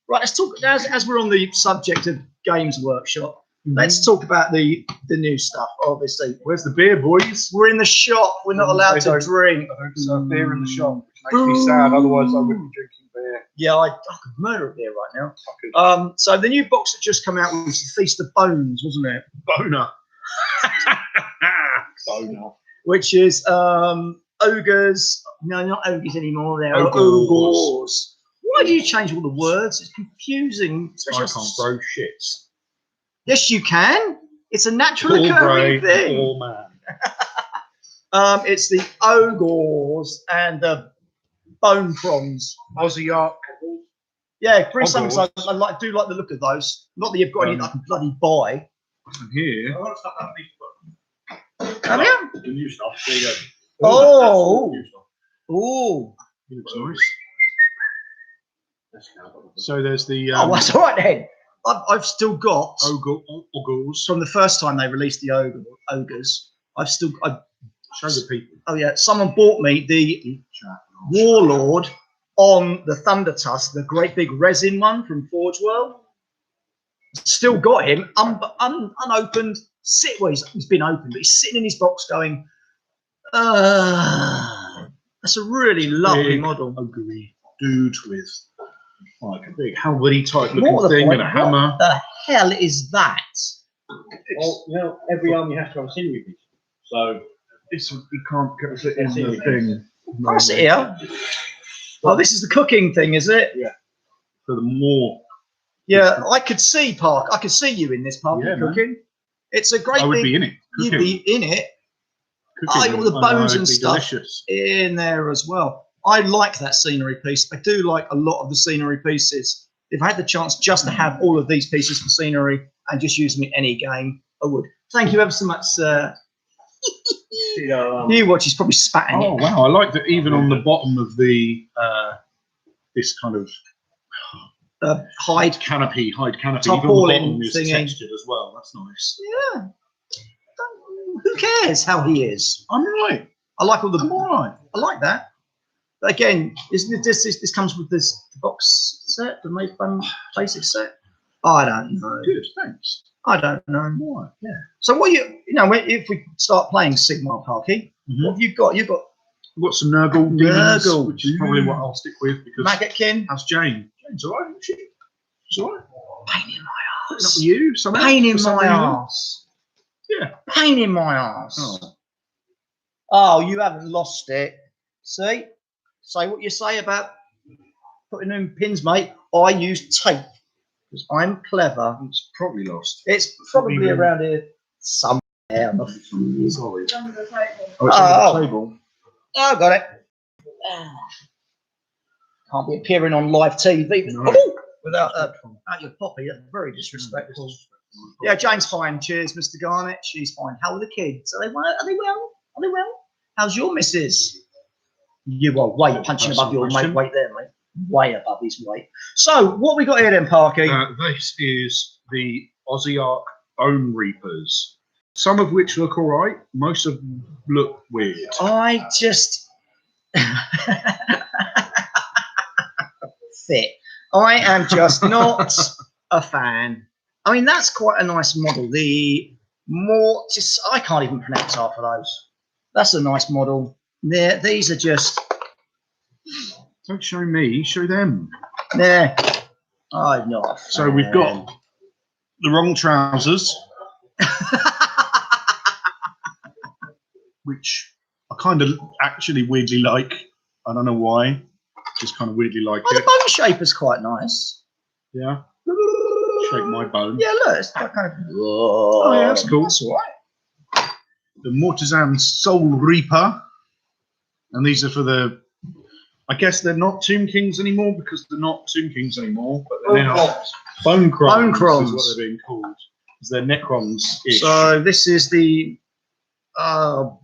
right, let's talk, as we're on the subject of Games Workshop, let's talk about the new stuff, obviously. Where's the beer, boys? We're in the shop. We're not allowed They to don't- drink. I don't serve beer in the shop, which makes me sad. Otherwise, I wouldn't be drinking beer. Yeah, I could murder a beer right now. So the new box that just come out was the Feast of Bones, wasn't it? Boner. Boner. Which is ogres. No, not ogres anymore. They're Ogres. ogres. Why do you change all the words? It's confusing. I can't grow shits. Yes, you can. It's a natural Poor occurring grey, thing. poor man. It's the ogres and the bone prawns. Aussie Ark. Yeah, bring some. Ogres. I do like the look of those. Not that you've got any that I can bloody buy. And here. Come here. The new stuff. There you go. Oh. New stuff. Oh. It looks nice. So there's the Oh, that's all right then. I've still got ogres. from the first time they released the ogres. Show the people. Oh yeah, someone bought me the Warlord on the Thunder Tusk, the great big resin one from Forge World. Still got him unopened. Well, he's been opened, but he's sitting in his box going. That's a really lovely Big model. Ogre dude with like a big Halberdy type looking What the thing point? and a hammer. What the hell is that? Well, you know, every army has to have a scenery piece. So You can't get it in the thing. Pass it here. Oh, this is the cooking thing, is it? For the more. Yeah, I could see Park. I could see you in this Park Yeah, man. cooking. It's a great I would big. be in it. You'd Cooking. be in it. Cooking. all the I know, bones it'd and be stuff. Delicious. In there as well. I like that scenery piece. I do like a lot of the scenery pieces. If I had the chance just to have all of these pieces for scenery and just use them in any game, I would. Thank you ever so much, sir. you know, You watch, he's probably spatting Oh it. wow! I like that even on the bottom of the this kind of Hide. hide canopy, even on the Tarpaulin bottom is thingy. textured as well. That's nice. Yeah. Who cares how he is? I'm right. I like all the. I'm all right. I like that. But again, isn't it this comes with this box set, the made fun basic set? I don't know. Good. Thanks. I don't know. All right. Yeah. So what if we start playing Sigmar Parky, what have you got? You've got I've got some Nurgle demons, Nurgle. which is probably what I'll stick with because Maggotkin. how's Jane? Jane's all right, isn't she? She's all right. Pain in my Putting up ass. with you, somehow, Pain in for some my reason. ass. Yeah. Pain in my ass. Oh. Oh, you haven't lost it. See? Say what you say about putting in pins, mate. I use tape because I'm clever. It's probably lost. It's probably Probably around here somewhere. Sorry. it's under the table. Oh, it's on the table. Oh, got it. Can't be appearing on live TV No. without your poppy. That's very disrespectful. Yeah, Jane's fine. Cheers, Mr. Garnett. She's fine. How are the kids? Are they well? Are they well? Are they well? How's your missus? You are way punching above your question. weight there, mate. Way above his weight. So, what we got here then, Parky? This is the Aussie Ark Bone Reapers. Some of which look all right. Most of them look weird. I just fit. I am just not a fan. I mean, that's quite a nice model. The Mortis, I can't even pronounce half of those. That's a nice model. These are just, Don't show me, show them. I'm not. a So we've got the wrong trousers, which I kind of actually weirdly like. I don't know why. Just kind of weirdly like Well, the it. bone shape is quite nice. Yeah. Shake my bone. Yeah, look, it's that kind of. Oh, yeah, that's cool. That's all right. The Mortizan Soul Reaper. And these are for the I guess they're not Tomb Kings anymore because they're not Tomb Kings anymore, but they're now Bone Crons is what they're being called. Because they're Necrons-ish. So this is the Ark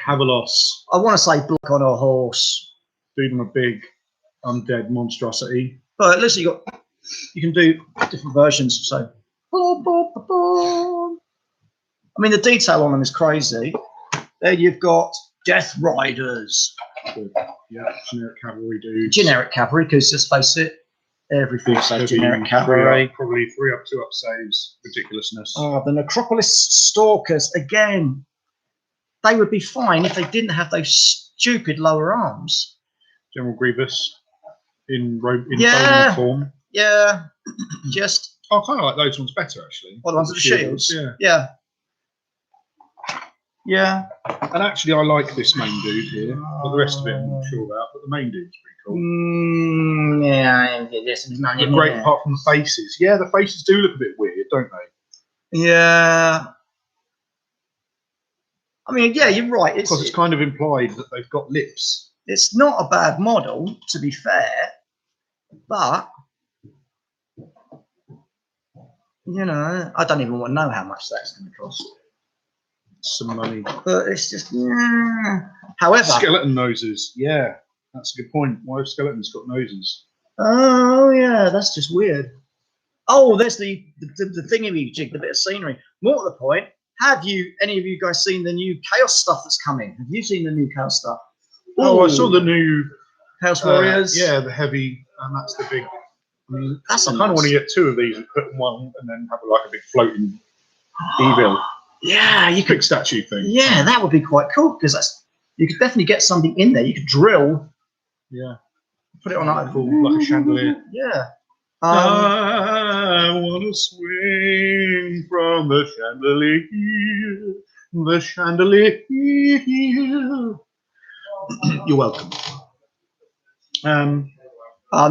Cavalos. I want to say Black on a Horse. Feeding a big undead monstrosity. But at least you can do different versions. So, I mean, the detail on them is crazy. There you've got Death Riders. Yeah, generic cavalry dudes. Generic cavalry, because let's face it, every force has generic cavalry. Probably 3 up, 2 up saves. Ridiculousness. The Necropolis Stalkers, again, they would be fine if they didn't have those stupid lower arms. General Grievous in bone form. Yeah, just. I kind of like those ones better, actually. What, the ones with the shields? Yeah. Yeah. And actually, I like this main dude here. But the rest of it, I'm not sure about. But the main dude's pretty cool. Yeah. Great, apart from the faces. Yeah, the faces do look a bit weird, don't they? Yeah. I mean, yeah, you're right. Because it's kind of implied that they've got lips. It's not a bad model, to be fair, but you know, I don't even want to know how much that's going to cost. Some money. But it's just, however, skeleton noses. Yeah, that's a good point. Why have skeletons got noses? Oh yeah, that's just weird. Oh, there's the thingy jig, the bit of scenery. More to the point, have any of you guys seen the new Chaos stuff that's coming? Have you seen the new Chaos stuff? Oh, I saw the new Chaos Warriors. Yeah, the heavy, and that's the big. I mean, that's I kind of want to get 2 of these and put in one, and then have like a big floating evil. Yeah, you could big statue thing. Yeah, that would be quite cool because you could definitely get something in there. You could drill. Yeah. Put it on like a chandelier. Yeah. I want to swing from the chandelier. The chandelier. You're welcome.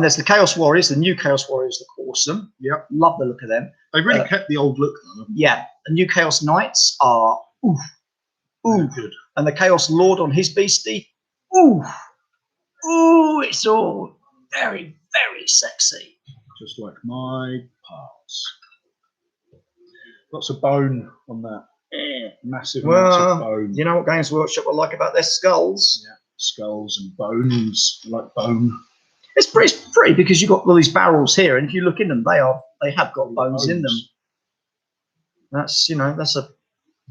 There's the Chaos Warriors. The new Chaos Warriors look awesome. Yep. Love the look of them. They really kept the old look, though. Yeah. The new Chaos Knights are good. And the Chaos Lord on his beastie. It's all very, very sexy. Just like my parts. Lots of bone on that. Massive amounts of bone. You know what Games Workshop I like about their skulls? Yeah. Skulls and bones. I like bone. It's pretty because you've got all these barrels here, and if you look in them, they have got bones in them. That's that's a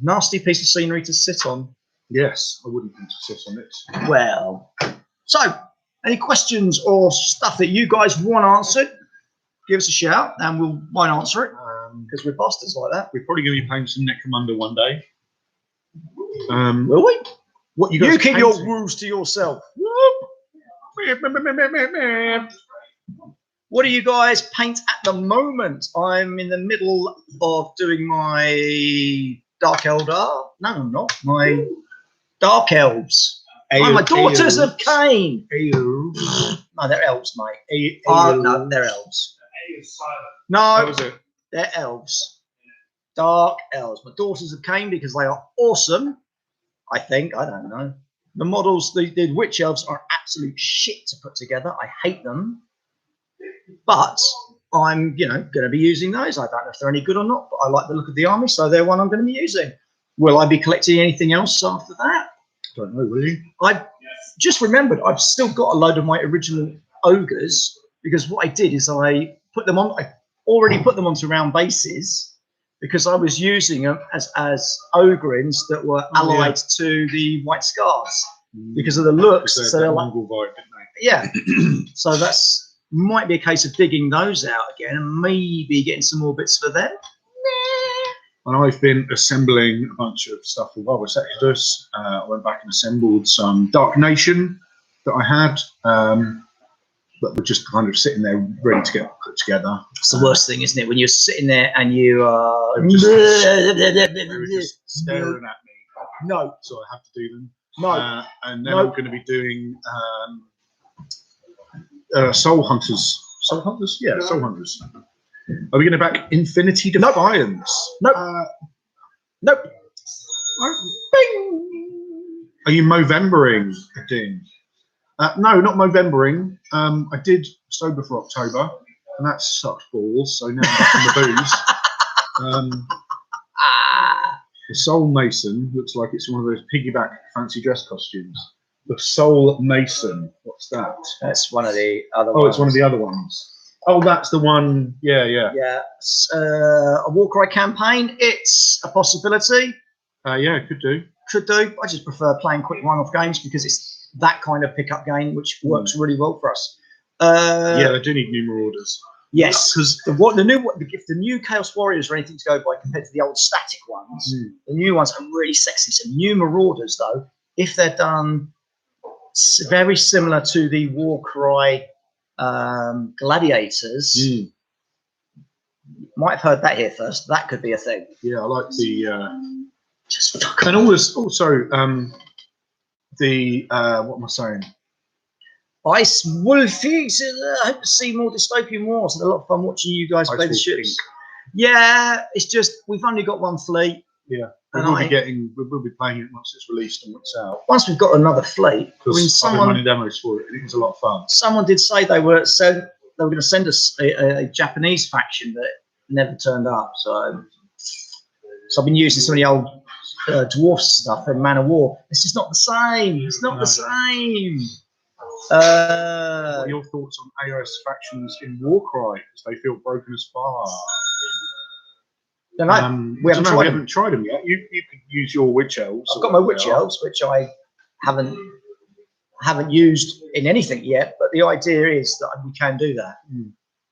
nasty piece of scenery to sit on. Yes, I wouldn't want to sit on it. Well, so any questions or stuff that you guys want answered, give us a shout, and we'll might answer it because we're bastards like that. We're probably going to be playing some Necromunda one day. Will we? What you guys? You keep your rules to yourself. What do you guys paint at the moment? I'm in the middle of doing my Dark Eldar. No, I'm not. My Dark Elves. My Daughters of Cain. No, they're elves, mate. No, they're elves. No, they're elves. Dark Elves. My Daughters of Cain because they are awesome. I think. I don't know. The models, the Witch Elves are absolute shit to put together. I hate them. But I'm, going to be using those. I don't know if they're any good or not, but I like the look of the army, so they're one I'm going to be using. Will I be collecting anything else after that? Don't know, will you? I just remembered I've still got a load of my original ogres because what I did is I already put them onto round bases because I was using them as ogrins that were allied to the White Scars because of the looks. So they're like, vibe, didn't they? Yeah. So might be a case of digging those out again and maybe getting some more bits for them. And I've been assembling a bunch of stuff for Wildwest Exodus. I went back and assembled some Dark Nation that I had, but were just kind of sitting there ready to get put together. It's the worst thing, isn't it? When you're sitting there and you are they were just staring at me. No. So I have to do them. No. And then I'm going to be doing Soul Hunters. Soul Hunters? Yeah, Soul Hunters. Are we going to back Infinity Defiance? Nope. Nope. Bing. Are you Movembering a ding? No, not Movembering. I did sober for October, and that sucked balls. So now I'm back in the booze. The Soul Mason looks like it's one of those piggyback fancy dress costumes. The Soul Mason. What's that? That's one of the other Oh, ones. it's one of the other ones. Oh, that's the one. Yeah, yeah. Yeah. A Warcry campaign. It's a possibility. Yeah, could do. Could do. I just prefer playing quick one-off games because it's that kind of pickup game which works really well for us. Yeah, they do need new marauders. Yes, because if the new Chaos Warriors are anything to go by compared to the old static ones, the new ones are really sexy. So new Marauders, though, if they're done very similar to the Warcry Gladiators, might have heard that here first. That could be a thing. Yeah, I like the. Just and also the what am I saying? Ice Wolfies. I hope to see more Dystopian Wars. It's a lot of fun watching you guys play the ships. Yeah, it's just we've only got one fleet. Yeah, we'll be playing it once it's released and once out. Once we've got another fleet, I've been running demos for it. It was a lot of fun. Someone did say they were going to send us a Japanese faction that never turned up. So I've been using some of the old dwarf stuff in Man of War. It's just not the same. It's not the same. What are your thoughts on AOS factions in Warcry? Because they feel broken as fuck. We haven't tried them yet. You could use your witch elves. I've got my witch elves, which I haven't used in anything yet. But the idea is that we can do that.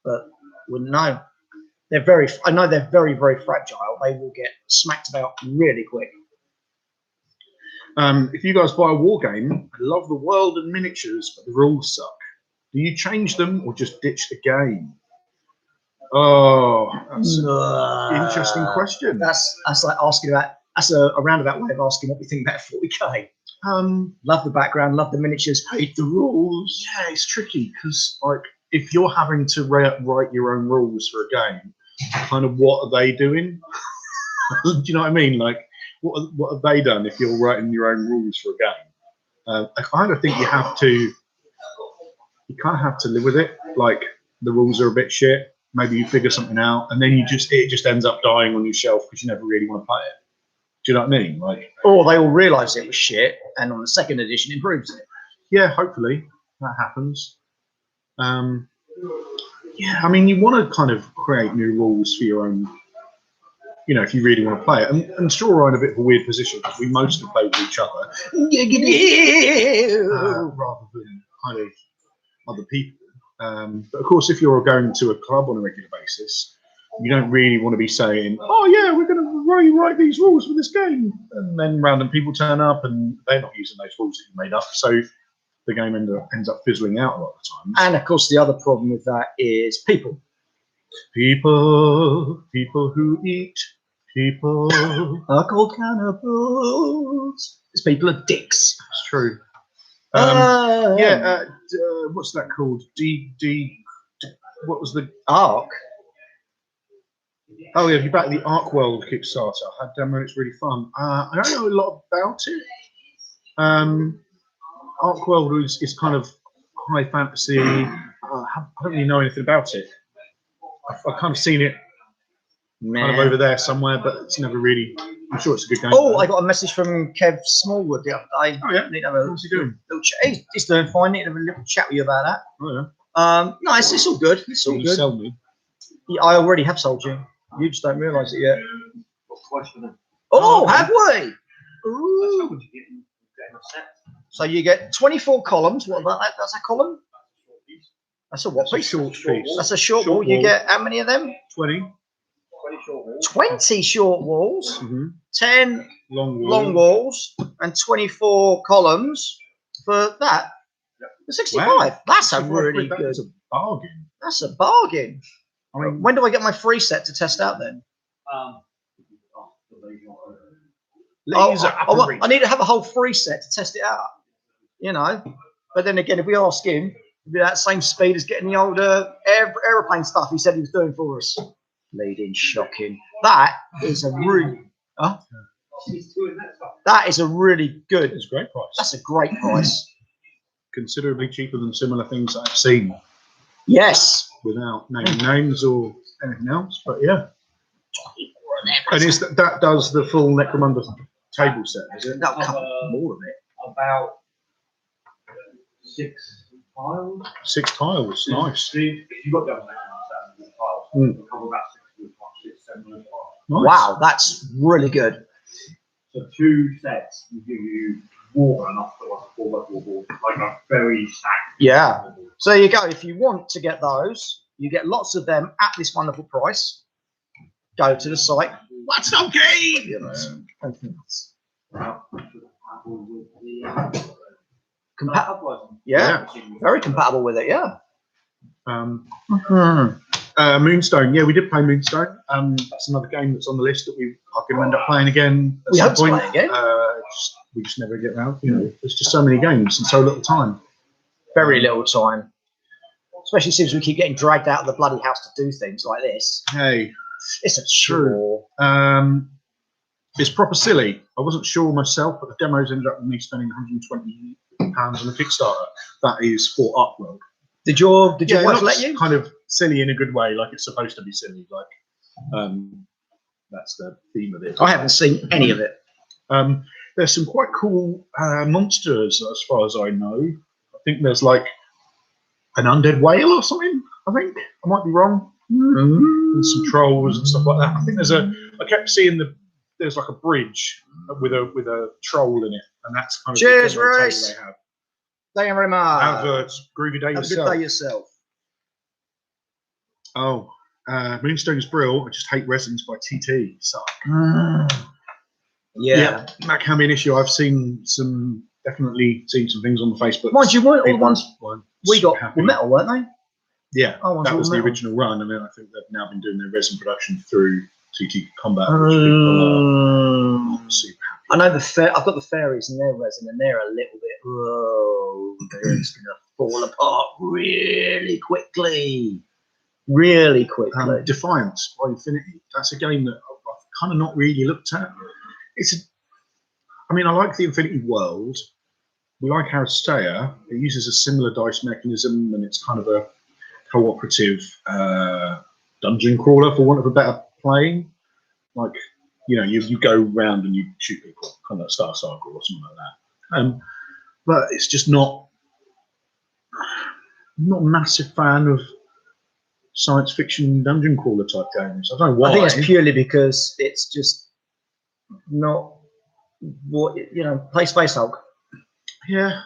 But wouldn't know. I know they're very, very fragile. They will get smacked about really quick. If you guys buy a war game, I love the world and miniatures, but the rules suck. Do you change them or just ditch the game? Oh, that's an interesting question. That's like asking about. That's a roundabout way of asking what we think about 40k. Love the background, love the miniatures, hate the rules. Yeah, it's tricky because like if you're having to write your own rules for a game, kind of what are they doing? Do you know what I mean? Like, what have they done if you're writing your own rules for a game? I kind of think you kind of have to live with it. Like the rules are a bit shit. Maybe you figure something out, and then it just ends up dying on your shelf because you never really want to play it. Do you know what I mean? Like, or they all realise it was shit, and on the second edition improves it. Yeah, hopefully that happens. Yeah, I mean, you want to kind of create new rules for your own. You know, if you really want to play it, and Straw are in a bit of a weird position because we mostly play with each other rather than kind of other people. But of course, if you're going to a club on a regular basis, you don't really want to be saying, "Oh yeah, we're going to rewrite these rules for this game," and then random people turn up and they're not using those rules that you made up, so the game ends up fizzling out a lot of the time. And of course, the other problem with that is people. People who eat people are called cannibals. Because people are dicks. It's true. What's that called? What was the Ark? Oh yeah, if you back the Ark World Kickstarter, I had demo. It's really fun. I don't know a lot about it. Ark World is kind of high fantasy. I don't really know anything about it. I've kind of seen it kind of over there somewhere, but it's never really. I'm sure it's a good game. Oh, I got a message from Kev Smallwood the other day. Oh yeah, need to have what's he doing? He's doing fine. Need to have a little chat with you about that. Oh yeah. No, it's all good. It's all good. Sell me. Yeah, I already have sold you. You just don't realise it yet. Oh, have we? Ooh. So you get 24 columns. What about that? That's a column. That's a what piece? Short piece. That's a short wall. You get how many of them? 20. 20 short walls, 10 long walls, and 24 columns for that. For 65. Wow. That's a really good. That's a bargain. That's a bargain. I mean, when do I get my free set to test out then? I need to have a whole free set to test it out. You know, but then again, if we ask him, it'd be that same speed as getting the old aeroplane stuff he said he was doing for us. Bleeding shocking. That is a really. Huh? That is a really good. It's a great price. That's a great price. considerably cheaper than similar things I've seen, Yes. without naming names or anything else. But yeah, and is that does the full Necromunda table set? Is it? That'll cover more of it. About 6 tiles. 6 tiles, nice. If you've got double tiles, Mm. cover about 6 7 tiles. Nice. Wow, that's really good. So 2 sets will give you more than enough for like a 4x4 board, like a very stacked. Yeah. So there you go. If you want to get those, you get lots of them at this wonderful price. Go to the site. What's up, game? You know, anything else. Yeah, very compatible with it. Yeah. Moonstone. Yeah, we did play Moonstone. That's another game that's on the list that we are going to end up playing again at We some hope to point. play again. We just never get around. You know, there's just so many games and so little time. Very little time. Especially since we keep getting dragged out of the bloody house to do things like this. Hey, It's a chore. it's proper silly. I wasn't sure myself, but the demos ended up with me spending £120 on a Kickstarter. That is for Upworld. Did your Yeah, wife it let looks you? kind of silly in a good way, like it's supposed to be silly. Like, that's the theme of it. I haven't seen any of it. There's some quite cool monsters, as far as I know. I think there's like an undead whale or something. I think I might be wrong. And some trolls and stuff like that. I think I kept seeing there's like a bridge with a troll in it, and that's kind of Cheers, the demo table Reece. they have. Thank you very much. Have a groovy day Have a yourself. good day yourself. Oh, Moonstone's Brill. I just hate Resins by TT. So Yeah. that can be an issue. I've definitely seen some things on the Facebook. Mind you, weren't all the People ones weren't we super got happy. were metal, weren't they? Yeah, Oh, ones that all was the metal. original run, and then I think they've now been doing their resin production through TT Combat. Which people are not super I know I've got the fairies and their resin, and they're a little bit. Oh, it's gonna fall apart really quickly. Really quickly. Defiance by Infinity. That's a game that I've kind of not really looked at. I mean, I like the Infinity world. We like Aristea. It uses a similar dice mechanism, and it's kind of a cooperative dungeon crawler, for want of a better playing. Like, you know, you go around and you shoot people, kind of like Star Cycle or something like that. But it's just not a massive fan of science fiction dungeon crawler type games. I don't know why. I think it's purely because it's just not what play Space Hulk. Yeah,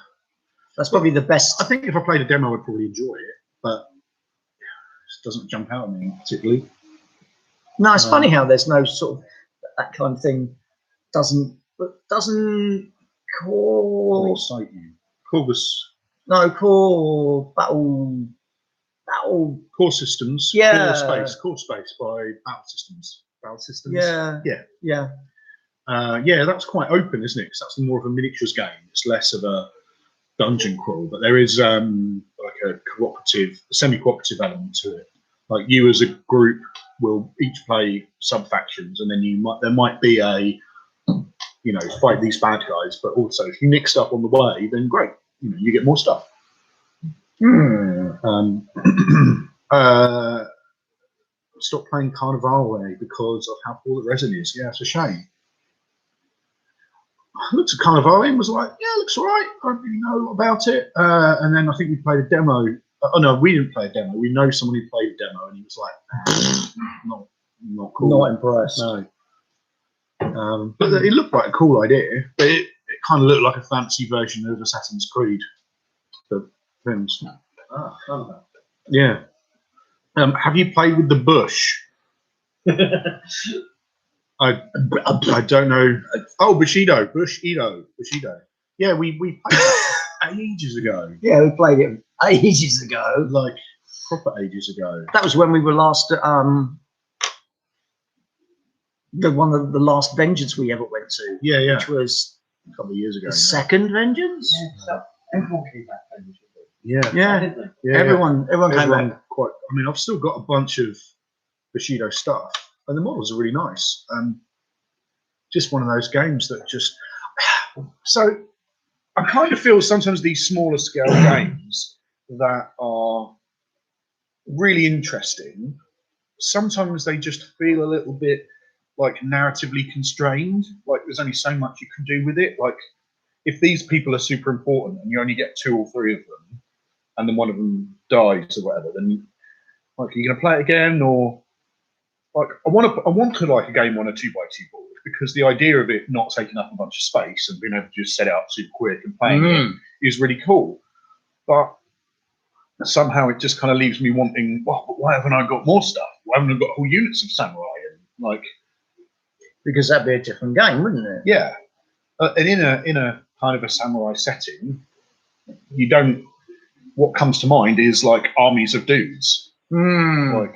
That's probably the best. I think if I played a demo, I'd probably enjoy it, but it just doesn't jump out at me particularly. No, it's funny how there's no sort of that kind of thing doesn't call Excite you. Corvus. no call battle Core Systems. Yeah. Core Space by Battle Systems. Battle Systems. yeah. Yeah, that's quite open, isn't it? Because that's more of a miniatures game. It's less of a dungeon crawl, but there is like a semi-cooperative element to it. Like you as a group will each play sub factions, and then there might be a fight these bad guys, but also if you nick stuff on the way, then great, you get more stuff. Stopped playing Carnivale because of how poor the resin is. Yeah, it's a shame. I looked at Carnivale and was like, yeah, it looks all right. I don't really know about it. And then I think we played a demo. Oh no, we didn't play a demo. We know someone who played a demo, and he was like, not cool. Not impressed. No. But it looked like a cool idea. But it kind of looked like a fancy version of Assassin's Creed. The films. Yeah. Have you played with the Bush? I don't know. Oh, Bushido. Yeah, we played that ages ago. Yeah, we played it ages ago. Like proper ages ago. That was when we were last at one of the last Vengeance we ever went to. Yeah. Which was A couple of years ago. the second Vengeance. Everyone came back then. Yeah. Everyone came back. Quite. I mean, I've still got a bunch of Bushido stuff, and the models are really nice. Just one of those games that just. So, I kind of feel sometimes these smaller scale games that are really interesting, sometimes they just feel a little bit like narratively constrained. Like there's only so much you can do with it. Like if these people are super important and you only get 2 or 3 of them, and then one of them dies or whatever, then like are you going to play it again? Or like I want to like a game on a 2x2 board, because the idea of it not taking up a bunch of space and being able to just set it up super quick and playing it is really cool. But somehow it just kind of leaves me wanting, well, but why haven't I got more stuff? Why haven't I got whole units of samurai? And like, because that'd be a different game, wouldn't it? yeah, and in a kind of a samurai setting, you don't. What comes to mind is like armies of dudes, like,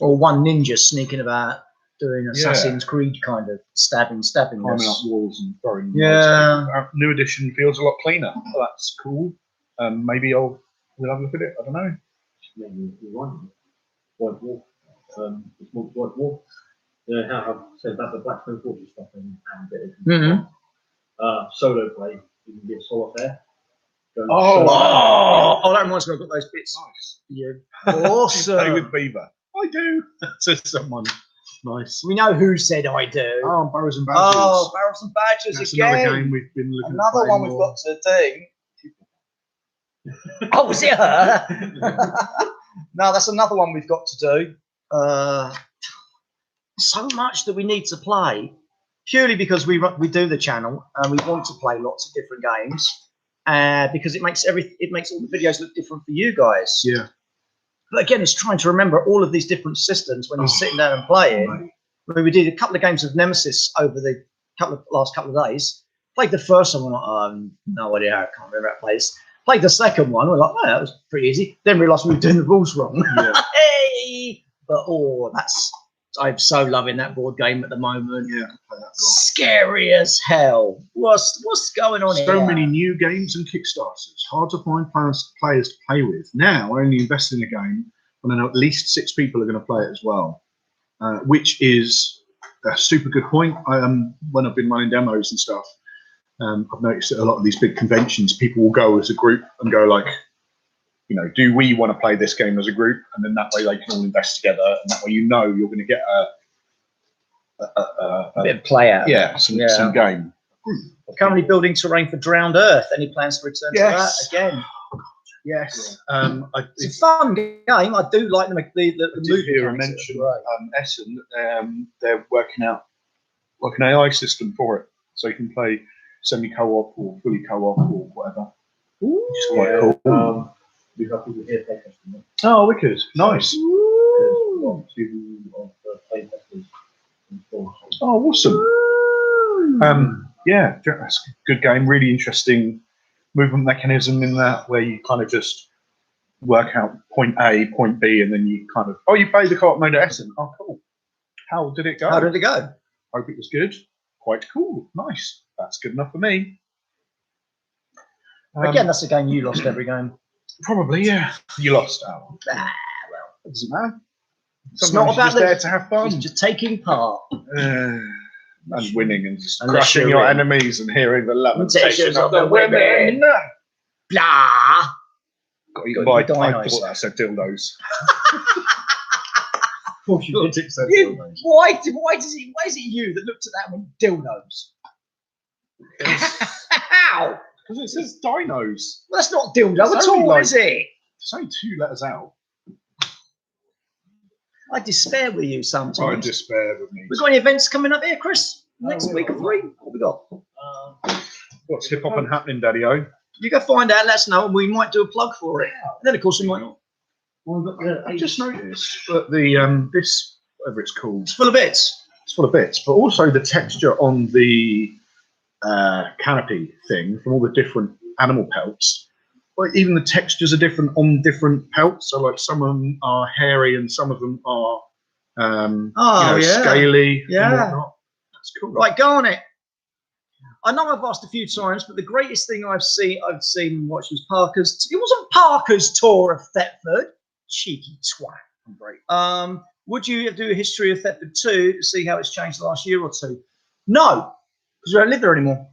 or one ninja sneaking about doing Assassin's Creed kind of stabbing. climbing up walls and throwing. Yeah. New edition feels a lot cleaner. Oh, that's cool. Maybe we'll have a look at it. I don't know. Maybe you want White Wolf. It's more White Wolf. You know how I've said about the Black Stone Fortress stuff and solo play. You can get solitaire. Oh, that reminds me. I've got those bits. Nice. Yeah. Play Awesome. with Beaver. I do. Says someone. Nice. We know who said I do. Oh, Barrows and Badgers. Oh, Barrels and Badgers That's again. another game we've been looking Another at. one we've got to do. Oh, was it her? No, that's another one we've got to do. So much that we need to play, purely because we do the channel and we want to play lots of different games, because it makes all the videos look different for you guys. Yeah. But again, it's trying to remember all of these different systems when you're sitting down and playing. Right. I mean, we did a couple of games of Nemesis over the last couple of days. Played the first one, we're like, no idea how, I can't remember how to play this. Played the second one, we're like, oh, that was pretty easy. Then realised we were doing the rules wrong. Yeah. Hey! But I'm so loving that board game at the moment. Yeah. Play that Scary as hell. What's going on here? So many new games and Kickstarters. Hard to find players to play with. Now, I only invest in a game when I know at least 6 people are going to play it as well, which is a super good point. When I've been running demos and stuff, I've noticed that a lot of these big conventions, people will go as a group and go like, you know, do we want to play this game as a group? And then that way they can all invest together, and that way you know you're going to get a bit of play out. Yeah, some game. Currently building terrain for Drowned Earth. Any plans to return to that again? Yes. It's a fun game. I do like the did hear a mention Essen. They're working out like an AI system for it, so you can play semi-co-op or fully co-op or whatever. Ooh, which is quite cool. We've got people here play testing. Oh, wicked! Nice. One, 2 of the play testers. Oh, awesome. Yeah, that's a good game. Really interesting movement mechanism in that, where you kind of just work out point A, point B, and then you kind of, you play the co-op mode at Essen. Oh, cool. How did it go? How did it go? Hope it was good. Quite cool. Nice. That's good enough for me. Again, that's a game you lost every game. Probably, yeah. You lost. Oh, well, it doesn't matter. It's not about there to have fun. It's just taking part. And winning and just crushing your enemies and hearing the lamentations of the women. Blah. Got eaten by dinos. I said dildos. Why is it you that looked at that one? Dildos. How? Because it says dinos. Well, that's not dildo at all, is it? It's only 2 letters out. I despair with you sometimes. I despair with me. We've got any events coming up here, Chris? Next week or 3? What we got? What's hip hop and happening, Daddy O? You go find out, let us know, and we might do a plug for it. And then, of course, we might not. I just noticed that the this, whatever it's called, it's full of bits. It's full of bits, but also the texture on the canopy thing from all the different animal pelts. Like even the textures are different on different pelts. So like some of them are hairy and some of them are scaly. Yeah, and whatnot. That's cool. Right, go on it. I know I've asked a few times, but the greatest thing I've seen and watched was Parker's. It wasn't Parker's tour of Thetford. Cheeky twat. Great. Would you do a history of Thetford 2 to see how it's changed the last year or 2? No, because we don't live there anymore.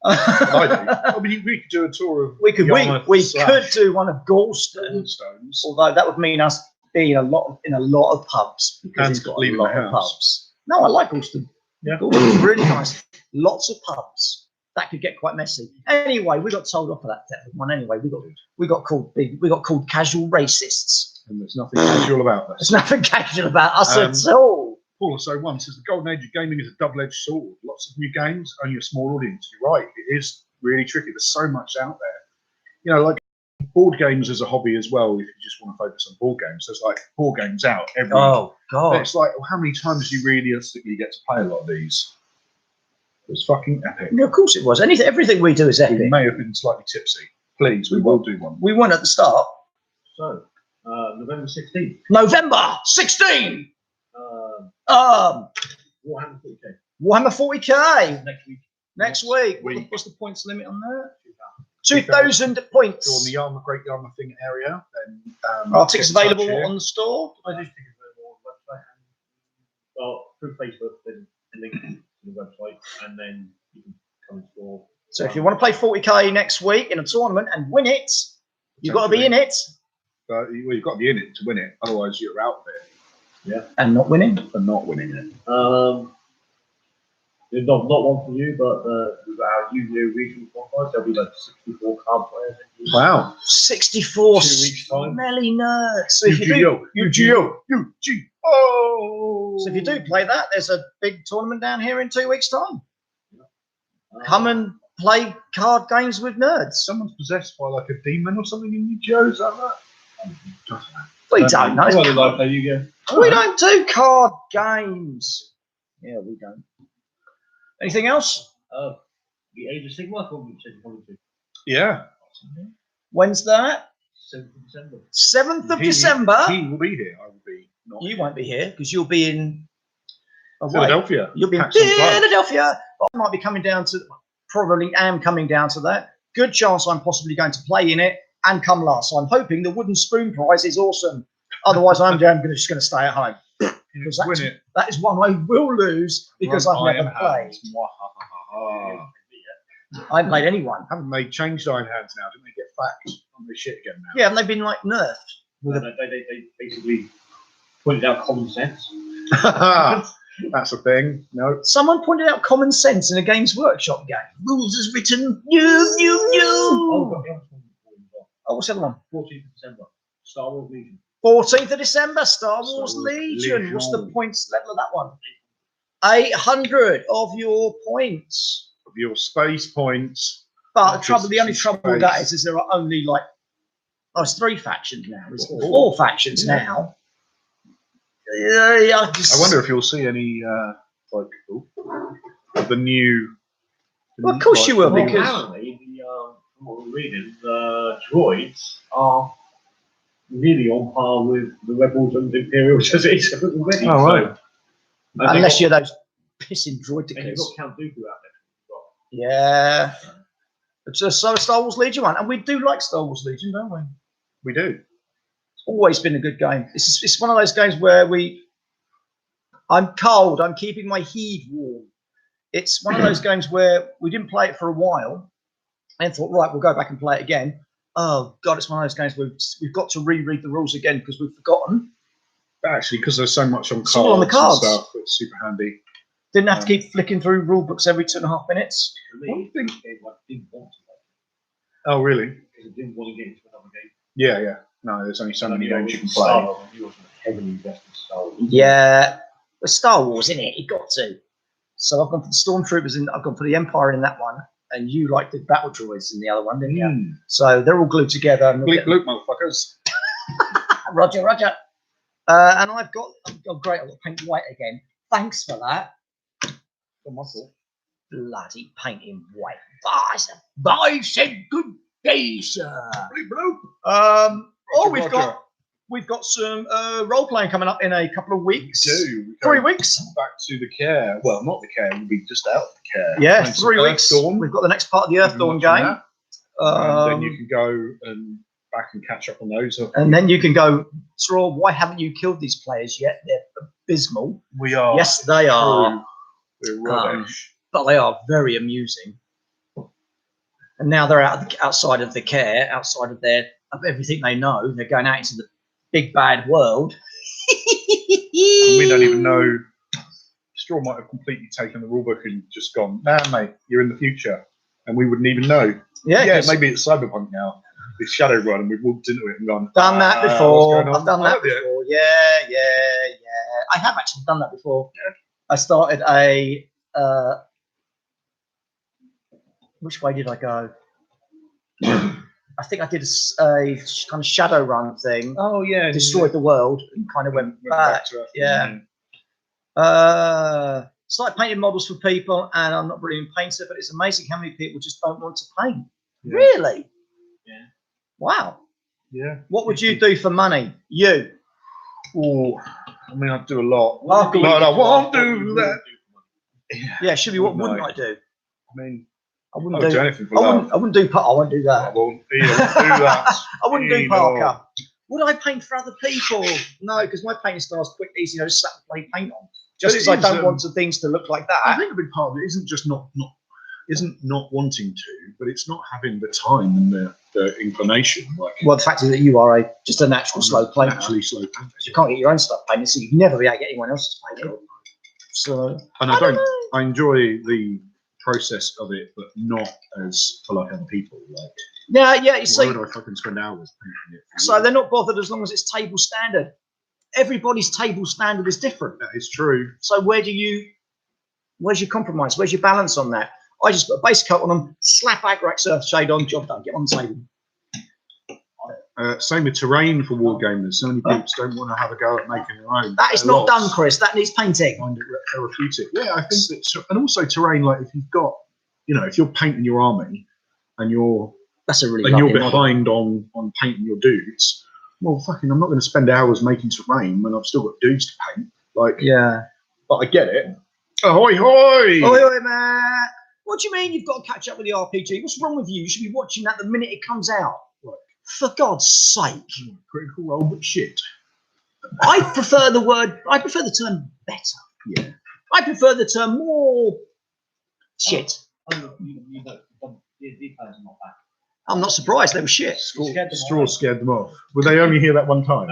I do. I mean, we could do a tour of. We could do one of Galston, Gallstones. although that would mean us being in a lot of pubs because And it's got a leaving lot the of house. pubs. No, I like Galston. Yeah. Galston's really nice. Lots of pubs. That could get quite messy. Anyway, we got told off for that one. Anyway, we got called casual racists. And there's nothing casual about There's this. nothing casual about us at all. Paul so once says the golden age of gaming is a double-edged sword. Lots of new games, only a small audience. You're right. It is really tricky. There's so much out there. You know, like board games as a hobby as well. If you just want to focus on board games, there's like board games out every. Oh God! It's like, well, how many times do you realistically get to play a lot of these? It's fucking epic. No, of course it was. Everything we do is epic. We may have been slightly tipsy. Please, we will do one. We won at the start. So, November 16th. November 16. Warhammer 40k. Warhammer 40k Next week. next week. What's the points limit on that? 2,000 points. So on the Yarmouth, Great Yarmouth Thing area, then Are tickets get in touch available here. on the store? I do think it's available on the website. Well, through Facebook, then a link to the website, and then you can come and store. So if you want to play 40k next week in a tournament and win it, you've got to be in it. But you've got to be in it to win it. Otherwise, you're out there And not winning. for not winning it. Not one for you, but with our Yu-Gi-Oh! Regional qualifiers, there'll be like 64 card players. Wow. 64 2 weeks' time. smelly nerds. So if you do, Yu-Gi-Oh! so if you do play that, there's a big tournament down here in 2 weeks' time. Come and play card games with nerds. Someone's possessed by like a demon or something in Yu-Gi-Oh! Is that right? We don't know. Well, like play Yu-Gi-Oh! We don't do card games. Yeah, we don't. Anything else? The Age of Sigmar, I thought we said you wanted to. Yeah. When's that? 7th of December. 7th of December. He will be here. I will be not. You won't be here because you'll be in Philadelphia. You'll be in Paxton Club. Philadelphia. But I might be coming down to, probably am coming down to that. Good chance I'm possibly going to play in it and come last. So I'm hoping the wooden spoon prize is awesome. Otherwise, I'm just going to stay at home. Because that is one I will lose because I've never played. I haven't played anyone. Haven't they changed Iron Hands now? Didn't they get fact on this shit again now? Yeah, and they've been like nerfed. They basically pointed out common sense. That's a thing. No. Someone pointed out common sense in a Games Workshop game. Rules is written. Oh, What's the other one? 14th of December. Star Wars Legion. 14th of December, Star Wars Wars Legion. What's the Legion. points level of that one? 800 of your points. Of your space points. But Just the only some trouble with that space. is there are only like, it's 3 factions now. There's Four. 4 factions now. Yeah, I wonder if you'll see any the new. Well, of course you will, Well, because apparently, from what we're reading, the droids are really on par with the Rebels and the Imperials as it is already. Oh, right. unless you're those pissing And you've droidicas. got Count Dooku out there. Yeah. It's a Star Wars Legion one. And we do like Star Wars Legion, don't we? We do. Always been a good game. It's one of those games where I'm cold, I'm keeping my heat warm. It's one of those games where we didn't play it for a while and thought, right, we'll go back and play it again. Oh God, it's one of those games where we've got to reread the rules again because we've forgotten. But actually, because there's so much on cards, It's all on the cards. and stuff, it's super handy. Didn't have to keep flicking through rule books every 2.5 minutes. For me, I didn't want to play Oh, really? because I didn't want to get into another game. Yeah, yeah. No, there's only so many games you can Star play. Wars, you wasn't heavily invested in Star Wars. Yeah, but Star Wars, innit? You got to. So I've gone for the Stormtroopers and I've gone for the Empire in that one, and you like the battle droids in the other one, didn't you? So they're all glued together. And Bleep bloop, motherfuckers. Roger, Roger. And I've got, oh great, I've got paint white again. Thanks for that. For my fault. Bloody painting white. Bye, said good day, sir. Bleep bloop. Oh, Roger, we've got some role playing coming up in a couple of weeks. We 3 weeks. Back to the care. Well, not the care. We'll be just out of the care. Yeah, Playing some 3 weeks. Earthdawn. We've got the next part of the We've been Earthdawn watching game. that. And then you can go and back and catch up on those. And then you can go, Straw, why haven't you killed these players yet? They're abysmal. We are. Yes, they are. We're rubbish. But they are very amusing. And now they're outside of the care, outside of everything they know. They're going out into the big bad world. And we don't even know. Straw might have completely taken the rulebook and just gone, nah, mate, you're in the future. And we wouldn't even know. Yeah, maybe it's Cyberpunk now. It's Shadowrun, and we've walked into it and gone, done that before. I've done that before. Yeah. I have actually done that before. Yeah. I started a. Which way did I go? I think I did a kind of Shadowrun thing. Oh yeah, destroyed the world and kind of went back. Yeah. Started painting models for people, and I'm not a brilliant painter, but it's amazing how many people just don't want to paint. Yeah. Really? Yeah. Wow. Yeah. What would you do for money? You? Oh, I mean, I'd do a lot. But I won't do that. Yeah, should be. What wouldn't I do? I mean, I wouldn't do anything for love. I wouldn't do that. I won't do that. I wouldn't do Parker. Would I paint for other people? No, because my painting style is quick, easy. Just slap and play paint on. Just because I don't want things to look like that. I think a big part of it isn't just not wanting to, but it's not having the time and the inclination. Well, the fact is that you are just a natural slow painter. Naturally slow painter. You can't get your own stuff painted, so you'd never be able to get anyone else's painted. So, and I enjoy the process of it, but not as for like other people. Yeah. You see, why would I fucking spend hours painting it? So they're not bothered as long as it's table standard. Everybody's table standard is different. That is true. So where's your compromise? Where's your balance on that? I just put a base coat on them, slap Agrax Earth Shade on, job done, get on the table. Same with terrain for wargamers. So many people don't want to have a go at making their own. That is not done, Chris. That needs painting. Find it therapeutic. Yeah, I think that, and also terrain. Like if you've got, if you're painting your army, and you're behind on painting your dudes. Well, fucking, I'm not going to spend hours making terrain when I've still got dudes to paint. But I get it. Ahoy, hoy! Ahoy, man! What do you mean you've got to catch up with the RPG? What's wrong with you? You should be watching that the minute it comes out. For God's sake. Critical Role, but shit. I prefer the term better. Yeah. I prefer the term more shit. I'm not surprised they were shit. Straw scared them off. Would they only hear that one time?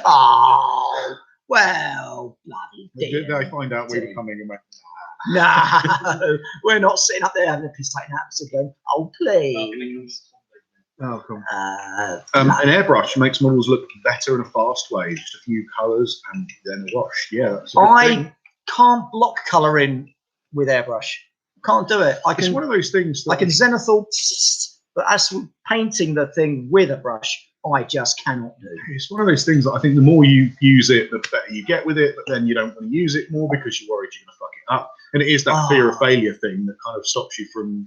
Oh, well, bloody dear. Did they find out we were coming and went, no, we're not sitting up there having a piss taking naps again. Oh, please. Oh, cool. An airbrush makes models look better in a fast way. Just a few colours and then a wash. Yeah, that's a good thing. Can't block colour in with airbrush. Can't do it. It's one of those things. I can zenithal, but as for painting the thing with a brush, I just cannot do. It's one of those things that I think the more you use it, the better you get with it, but then you don't want to use it more because you're worried you're going to fuck it up. And it is that fear of failure thing that kind of stops you from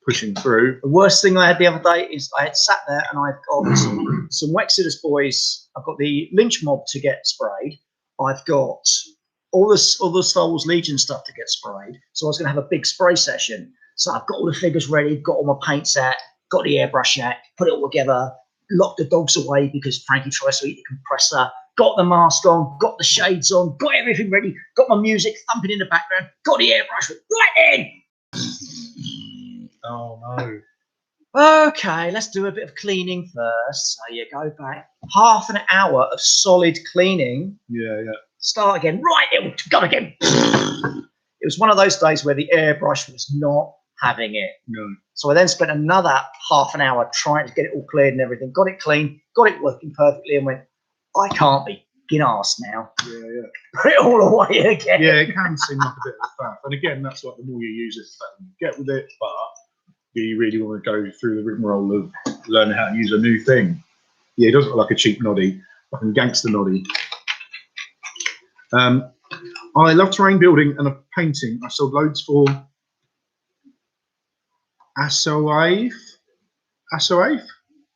pushing through. The worst thing I had the other day is I had sat there and I've got some Wexodus boys. I've got the Lynch Mob to get sprayed. I've got all the Star Wars Legion stuff to get sprayed. So I was going to have a big spray session. So I've got all the figures ready, got all my paint set, got the airbrush out, put it all together, locked the dogs away because Frankie tries to eat the compressor, got the mask on, got the shades on, got everything ready, got my music thumping in the background, got the airbrush right in. Oh no. Okay, let's do a bit of cleaning first. So you go back, half an hour of solid cleaning. Yeah. Start again. Right, it will go again. It was one of those days where the airbrush was not having it. No. So I then spent another half an hour trying to get it all cleared and everything. Got it clean, got it working perfectly, and went, I can't be arsed now. Yeah. Put it all away again. Yeah, it can seem like a bit of a faff. And again, that's like the more you use it, the better you get with it. But do you really want to go through the rigmarole of learning how to use a new thing? Yeah, it doesn't look like a cheap noddy, fucking gangster noddy. I love terrain building and painting. I sold loads for Asoaif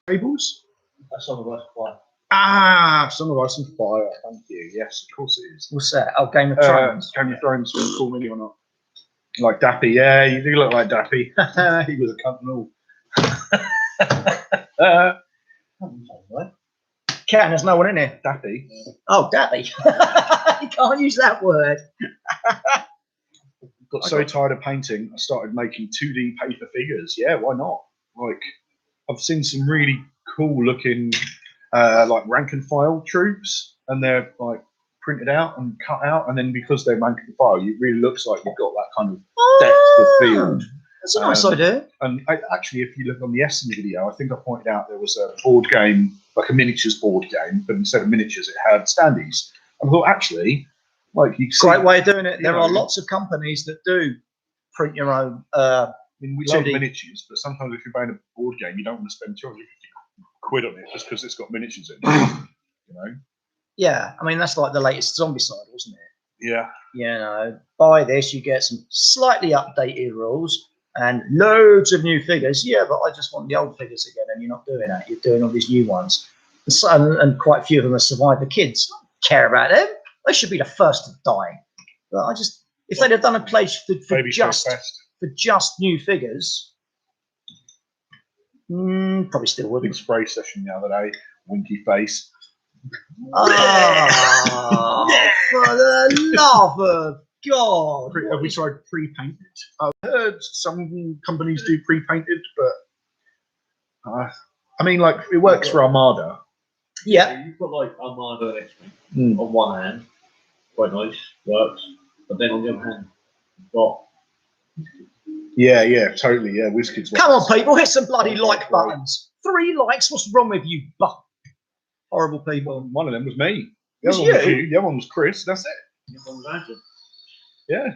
tables. That's some of us fire. Some of Ice and Fire. Thank you. Yes, of course it is. What's that? Oh, Game of Thrones. Game of Thrones was cool, really or not? Like Dappy. Yeah, you do look like Dappy. He was a cunt and all. Cat, there's no one in here. Dappy. Oh, Dappy. You can't use that word. got so tired of painting, I started making 2D paper figures. Yeah, why not? Like, I've seen some really cool looking, like rank and file troops, and they're like printed out and cut out, and then because they're rank and file, it really looks like you've got that kind of depth of field. That's a nice idea. And actually, if you look on the Essen video, I think I pointed out there was a board game, like a miniatures board game, but instead of miniatures, it had standees. And I thought, actually, like you see, Great way of doing it. There know, are lots of companies that do print your own. I mean, we love 2D. miniatures, but sometimes if you're buying a board game, you don't want to spend 250 quid on it just because it's got miniatures in it. You know? Yeah, I mean that's like the latest Zombicide, wasn't it? Yeah. You know, buy this, you get some slightly updated rules and loads of new figures. Yeah, but I just want the old figures again, and you're not doing that. You're doing all these new ones, and quite a few of them have survived. The kids don't care about them. They should be the first to die. But I just, if they'd have done a place for just new figures, probably still Big wouldn't. spray session the other day, winky face. Oh, for the love of God! Have we tried pre-painted? I've heard some companies do pre-painted, but I mean, like it works for Armada. Yeah, You've got like Armada and X-Wing on one hand, quite nice, works. But then on the other hand, you've got Yeah, totally. Yeah, WizKids. come on, people, hit some bloody like buttons. 3 likes. What's wrong with you, horrible people? One of them was me. The Was other one was you? you. The other one was Chris. That's it. Yeah.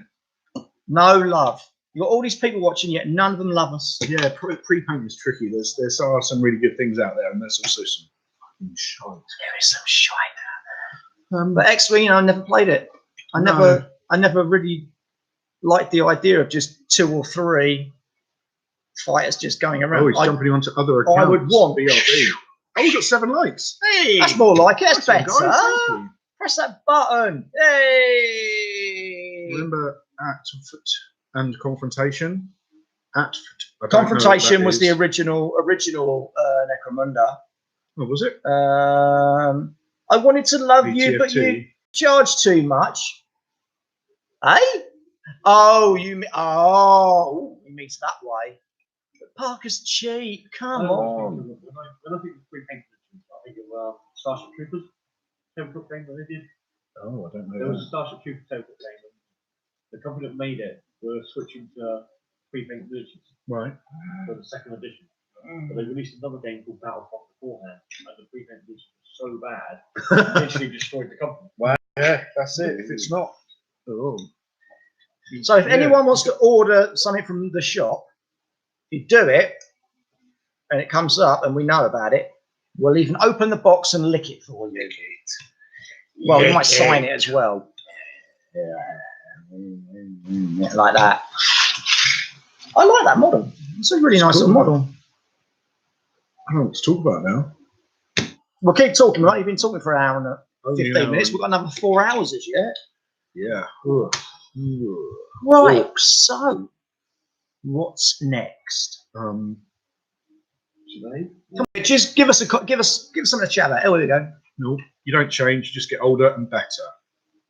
No love. You got all these people watching, yet none of them love us. Yeah, pre-paint is tricky. There are some really good things out there, and there's also some fucking shite. There is some shite out there. But X-Wing, I never played it. I never really liked the idea of just 2 or 3 fighters just going around. Oh, he's jumping onto other accounts. I would want. BRB. Oh, we've got 7 likes. Hey, That's more like it. That's better. Guys, thank you. Press that button. Hey. Remember Foot and Confrontation? Confrontation was the original Necromunda. Oh, was it? I wanted to love you, but BTFT. you charged too much. Eh? Oh, you mean that way. But Parker's cheap. Come on. When I think of pre-painted, I think of Starship Troopers tabletop game that they did. Oh, I don't know. There was a Starship Troopers tabletop game. And the company that made it were switching to pre-painted versions Right. for the second edition. But they released another game called Battlefront beforehand, and the pre-painted version was so bad, it literally destroyed the company. Wow. Yeah, that's it. If it's not. Oh. So if anyone wants to order something from the shop, you do it, and it comes up, and we know about it. We'll even open the box and lick it for you. Well, we might sign it as well. Yeah, like that. I like that model. It's a really nice little model. I don't know what to talk about now. We'll keep talking, right? You've been talking for an hour and 15 yeah. minutes. We've got another 4 hours as yet. Yeah. Right. So, what's next? Today, Just give us something to chat about. Oh, here we go. No, you don't change. You just get older and better.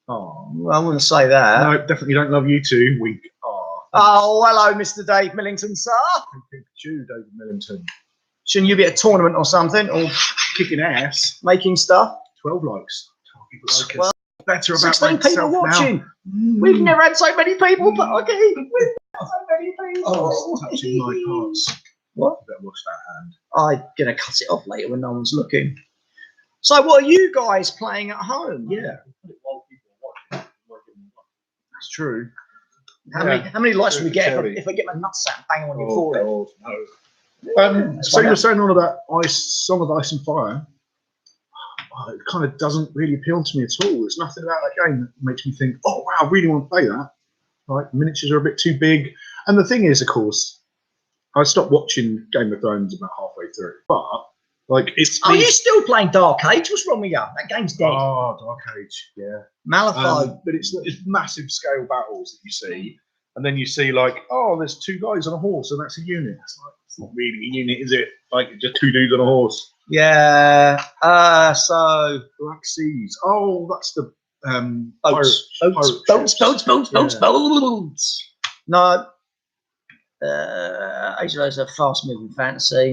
Oh, well, I wouldn't say that. No, definitely don't love you too. Wink. Oh, hello, Mr. Dave Millington, sir. You, David Millington. Shouldn't you be at a tournament or something, or Kicking ass. making stuff? 12 likes. 12 people like Well, us. Better about 16 people myself now. watching. We've never had so many people, but okay. We've never had so many people. Oh, touching my parts. What? You better wash that hand. I'm going to cut it off later when no one's looking. So what are you guys playing at home? Yeah, while people are watching, you might give them one. that's true. How many likes will we get Cherry. if I get my nutsack and bang on your Oh, forehead? God, no. That's So fine. you're saying on about Song of Ice and Fire? Oh, it kind of doesn't really appeal to me at all. There's nothing about that game that makes me think, oh wow, I really want to play that. Like miniatures are a bit too big. And the thing is, of course, I stopped watching Game of Thrones about halfway through. But like it's Oh, you're still playing Dark Age? What's wrong with you? That game's dead. Oh, Dark Age, yeah. Malifaux. But it's massive scale battles that you see, and then you see like, oh, there's 2 guys on a horse, and that's a unit. It's not really a unit, is it? Like just 2 dudes on a horse. Yeah. So Black Seas. Oh, that's the boats, pirate boats, ships. boats, Yeah. boats. No. Age of Those are fast-moving fantasy.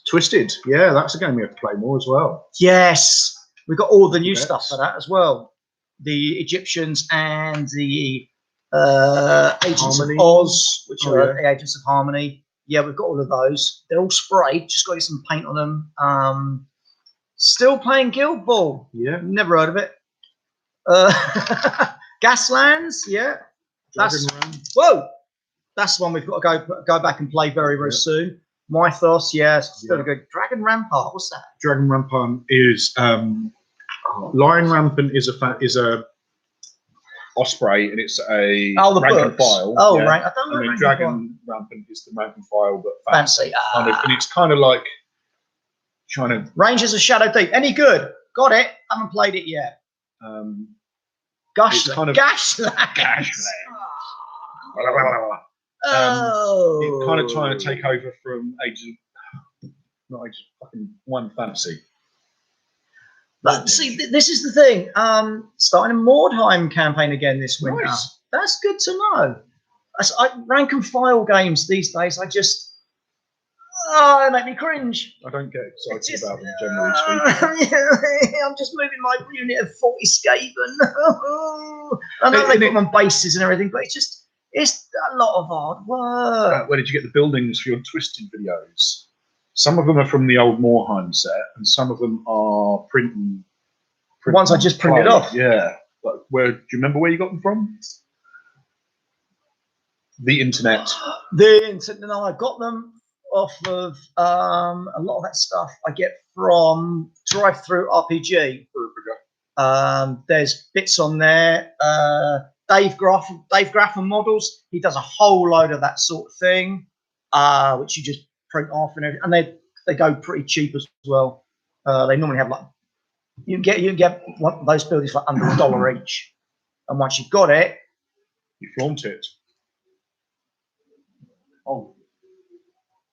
Twisted. Yeah, that's a game we have to play more as well. Yes, we've got all the new Yes. stuff for that as well. The Egyptians and the Agents Harmony. of Oz, which Oh, are the Agents of Harmony. Yeah, we've got all of those. They're all sprayed. Just got to get some paint on them. Still playing Guild Ball. Yeah. Never heard of it. Gaslands. Yeah. That's whoa. That's one we've got to go back and play very soon. Mythos. Yeah, it's very good. Dragon Rampart. What's that? Dragon Rampant is Lion Rampant is a osprey, and it's a the rank and books. file. Oh, yeah. right. I don't know. And then Dragon Rampant is the rank and file, but Fancy. kind of, and it's kind of like trying to. Rangers of Shadow Deep. Any good? Got it. Haven't played it yet. It's kind of Gashlands. Oh. It's kind of trying to take over from fucking One Fantasy. But see, this is the thing. Starting a Mordheim campaign again this winter. Nice. That's good to know. Rank and file games these days, they make me cringe. I don't get excited Just- about them generally speaking. I'm just moving my unit of 40 Skaven. I know they put them on bases and everything, but it's a lot of hard work. Where did you get the buildings for your Twisted videos? Some of them are from the old Morheim set, and some of them are printing. Ones I just printed off. Yeah. Like, do you remember where you got them from? The internet. No, I got them off of a lot of that stuff I get from Drive-Thru RPG. There's bits on there. Dave Graffin Models, he does a whole load of that sort of thing, which you just print off and everything. And they go pretty cheap as well. They normally have like you can get one of those buildings for under $1 each. And once you've got it, You flaunt it. Oh,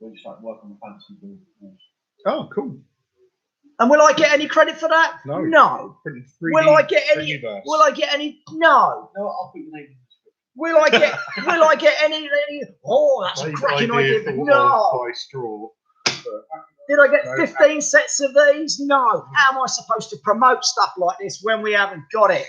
we just like work on the fantasy build. Oh, cool. and will I get any credit for that? No. No. Printed 3D Will I get any? universe. Will I get any? No. No, I'll put your name in. Will I get? Will I get any? Oh, that's a Great cracking idea. for No. by straw. Did I get No. 15 sets of these? No. How am I supposed to promote stuff like this when we haven't got it?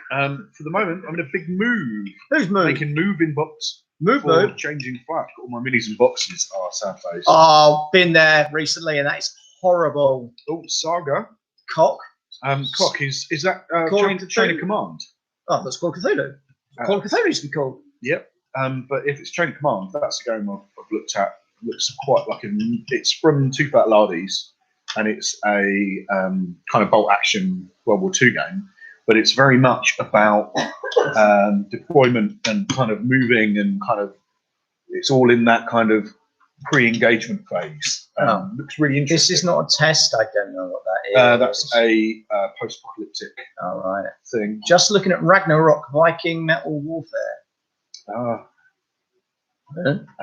For the moment, I'm in a big move. Who's moved? Making moving box. Move. For changing flat. All my minis and boxes are sad face. Oh, been there recently, and that is horrible. Oh, Saga. Cock. Cock is that Call of Chain of Cthulhu. Command? Oh, that's Call of Cthulhu. Call of Cthulhu used to be called. Yep. But if it's Chain of Command, that's a game I've looked at. It looks quite like it's from Two Fat Lardies, and it's a kind of bolt action World War II game. But it's very much about deployment and kind of moving and kind of it's all in that kind of pre-engagement phase. Looks really interesting. This is not a test. I don't know what that is. That's a post-apocalyptic All right. thing. Just looking at Ragnarok Viking Metal Warfare. I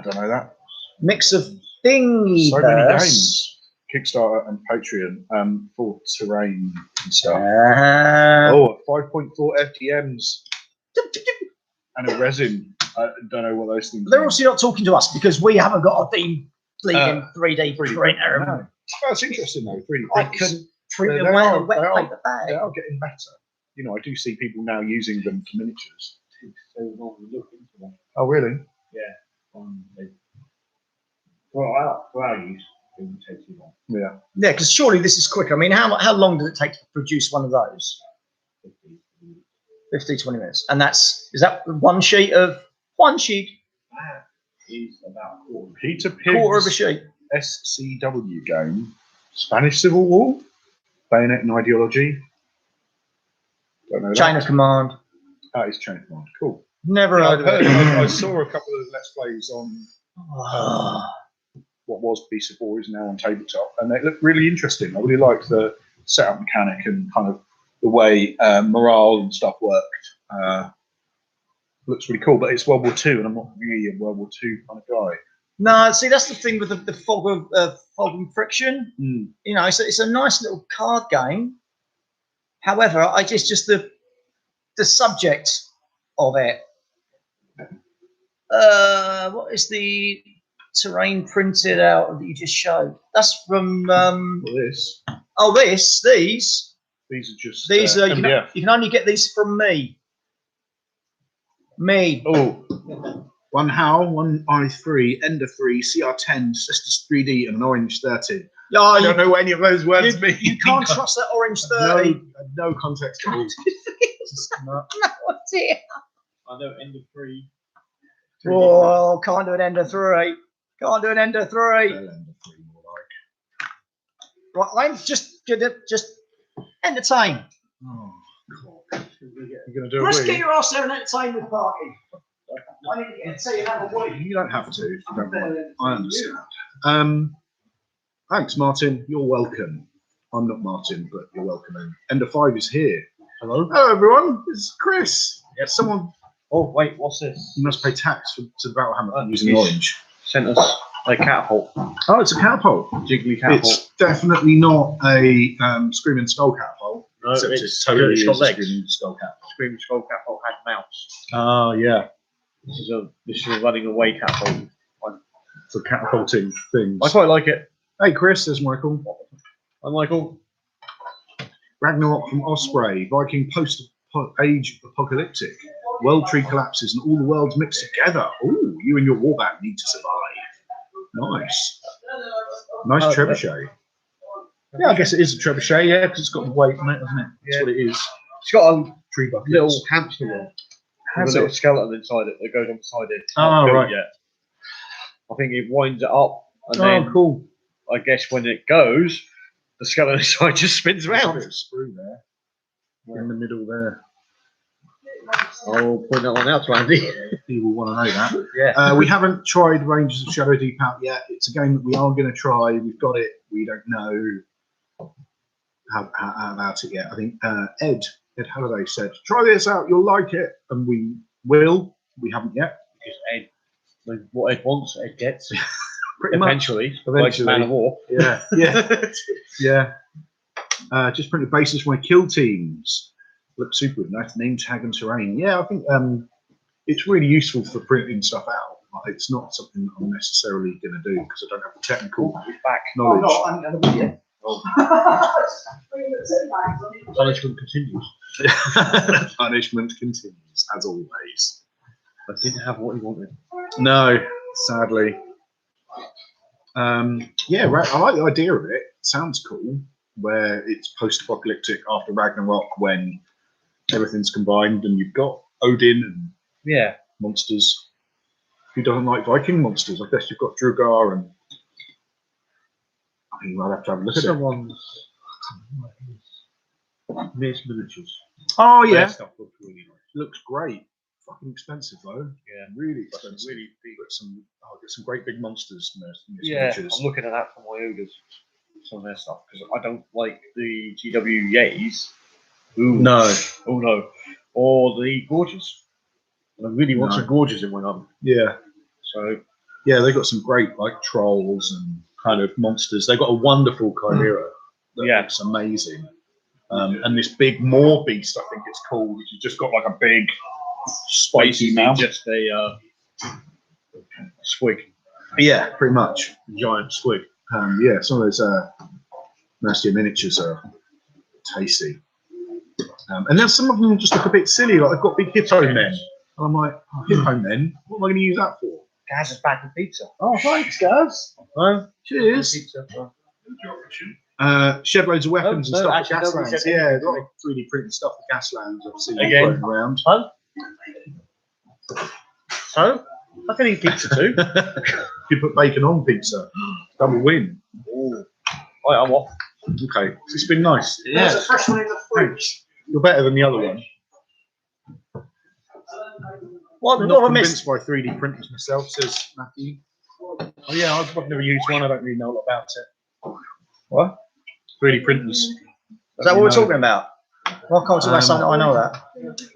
don't know that. Mix of thingy. So many games. Kickstarter and Patreon for terrain and stuff. Oh, 5.4 FDMs and a resin. I don't know what those things They're are. also not talking to us because we haven't got a bleeding 3D printer. No. That's interesting though. 3D I printers. couldn't print They it well are- in a wet they are- paper They bag. are getting better. You know, I do see people now using them for miniatures. So we normally look into them. Oh, really? For our use, it would take too long. Yeah. Yeah, because surely this is quick. I mean, how long does it take to produce one of those? 15, 20 minutes. And is that one sheet? That is about a quarter. Peter Pig's Quarter of a sheet. SCW game. Spanish Civil War. Bayonet and Ideology. Don't know Chain that. of Command. That is Chain of Command. Cool. Never Yeah, heard of it. I saw a couple of Let's Plays on what was Beast of War is now on tabletop, and they look really interesting. I really liked the setup mechanic and kind of the way morale and stuff worked. Looks really cool, but it's World War II, and I'm not really a World War II kind of guy. No, see, that's the thing with the fog and friction. Mm. You know, it's a nice little card game. However, it's just the the subject of it. What is the terrain printed out that you just showed? That's from. This. Oh, these. These are just. These are. MDF. You can only get these from me. Me. Oh. One HAL, one i3, Ender 3, CR10, Sisters 3D, and an Orange 30. Yeah, I don't know what any of those words mean. You can't trust that Orange 30. No context at all. No idea. I know Ender 3. Oh, can't do an Ender 3. Can't do an Ender 3. Ender 3 more like. Right, I'm just entertain. Oh, God. You're going to do a Let's wee? get your ass there and entertain with party. I need to get to you have a wee. You don't have to. If you don't want. I understand. Thanks, Martin. You're welcome. I'm not Martin, but you're welcome. And Ender 5 is here. Hello? Hello, everyone. It's Chris. Yes, someone. Oh, wait, what's this? You must pay tax to the Battlehammer for using yes. orange. Sent us a catapult. Oh, it's a catapult. Jiggly catapult. It's definitely not a Screaming Skull catapult. No, except it's totally got is a legs. Screaming Skull catapult. Screaming Skull catapult had mounts. Oh, yeah. This is a running away catapult. For catapulting things. I quite like it. Hey, Chris, there's Michael. I'm Michael. Ragnarok from Osprey. Viking post-age apocalyptic. World tree collapses and all the worlds mix together. Ooh, you and your warband need to survive. Nice. Nice trebuchet. Yeah, I guess it is a trebuchet, yeah, because it's got the weight on it, hasn't it? That's what it is. It's got a Tree buckets. little hamster wheel. Has Has a little it? skeleton inside it that goes on beside it. It's Oh, not built right. yet. I think it winds it up, and then Cool. I guess when it goes, the skeleton inside just spins There's a around. bit of screw there. In the middle there. I'll point that one out to Andy. People want to know that. Yeah. We haven't tried Rangers of Shadow Deep out yet. It's a game that we are going to try. We've got it. We don't know how about it yet. I think Ed Halliday said, try this out, you'll like it. And we will. We haven't yet. Because Ed, like, what Ed wants, Ed gets. Pretty much. Eventually. Eventually. Like Man of War. Yeah. Yeah. Yeah. Just printed bases for my kill teams. Look super nice name tag and terrain. Yeah, I think it's really useful for printing stuff out. Like, it's not something that I'm necessarily going to do because I don't have the technical knowledge. I'm going to be here. Punishment continues. Punishment continues, as always. I didn't have what he wanted. No, sadly. Yeah, right. I like the idea of it. Sounds cool. Where it's post-apocalyptic after Ragnarok, when everything's combined and you've got Odin and Yeah. monsters. Who doesn't like Viking monsters? I guess you've got Drugar and. I mean, I'll have to have a look at it. Someone's Miss Miniatures. Oh Their yeah, stuff looks really nice. looks great. Fucking expensive though. Yeah. Really expensive. Really big. Get some great big monsters. Yeah, Miniatures. I'm looking at that for my ogres. Some of their stuff because I don't like the GW Yays. Ooh. No. Oh no. Or the Gorges. I really want No. some Gorges in my oven. Yeah. So Yeah, they've got some great like trolls and kind of monsters. They've got a wonderful chimera that Yeah. looks amazing. And this big Moor beast, I think it's called, which has just got like a big spiky basically mouth. just a squig. Yeah, pretty much. Giant squig. Yeah, some of those nasty miniatures are tasty. And then some of them just look a bit silly, like they've got big hippo men. And I'm like, oh, hippo men? What am I going to use that for? Gaz is back with pizza. Oh, thanks, guys. Cheers. Pizza. Shed loads of weapons No, and stuff actually, for nobody Gaslands. said Yeah, anything. like 3D printed stuff for Gaslands. I've seen Again. floating around. Huh? So I can eat pizza too. You put bacon on pizza. Double win. Ooh. Right, I'm off. Okay, it's been nice. There's a fresh one in the fridge. You're better than the other one. What I'm have I not missed? convinced by 3D printers myself, says Matthew. Oh yeah, I've never used one. I don't really know a lot about it. What? 3D printers. Is that what we're talking about? Why can't we talk about something I know that?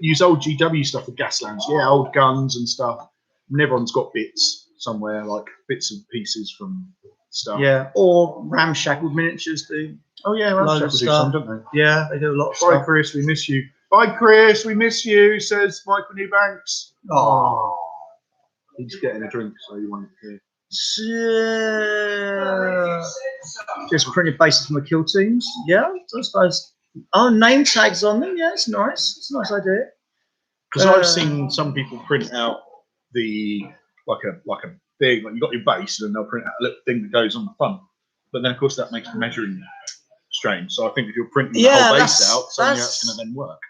Use old GW stuff for Gaslands. Yeah, old guns and stuff. And everyone's got bits somewhere, like bits and pieces from stuff. Yeah, or ramshackled miniatures do. Oh yeah, Loads Ramshackle of do stuff. some, don't they? Yeah, they do a lot of Sorry, stuff. Chris, we miss you. Bye, Chris. We miss you, says Michael Newbanks. Oh. He's getting a drink, so you won't hear. Just printed bases from the kill teams. Yeah, I suppose. Oh, name tags on them. Yeah, it's nice. It's a nice idea. Because I've seen some people print out the like a big, like you got your base, and then they'll print out a little thing that goes on the front. But then, of course, that makes the measuring strange. So I think if you're printing the whole base out, so that's going to then work.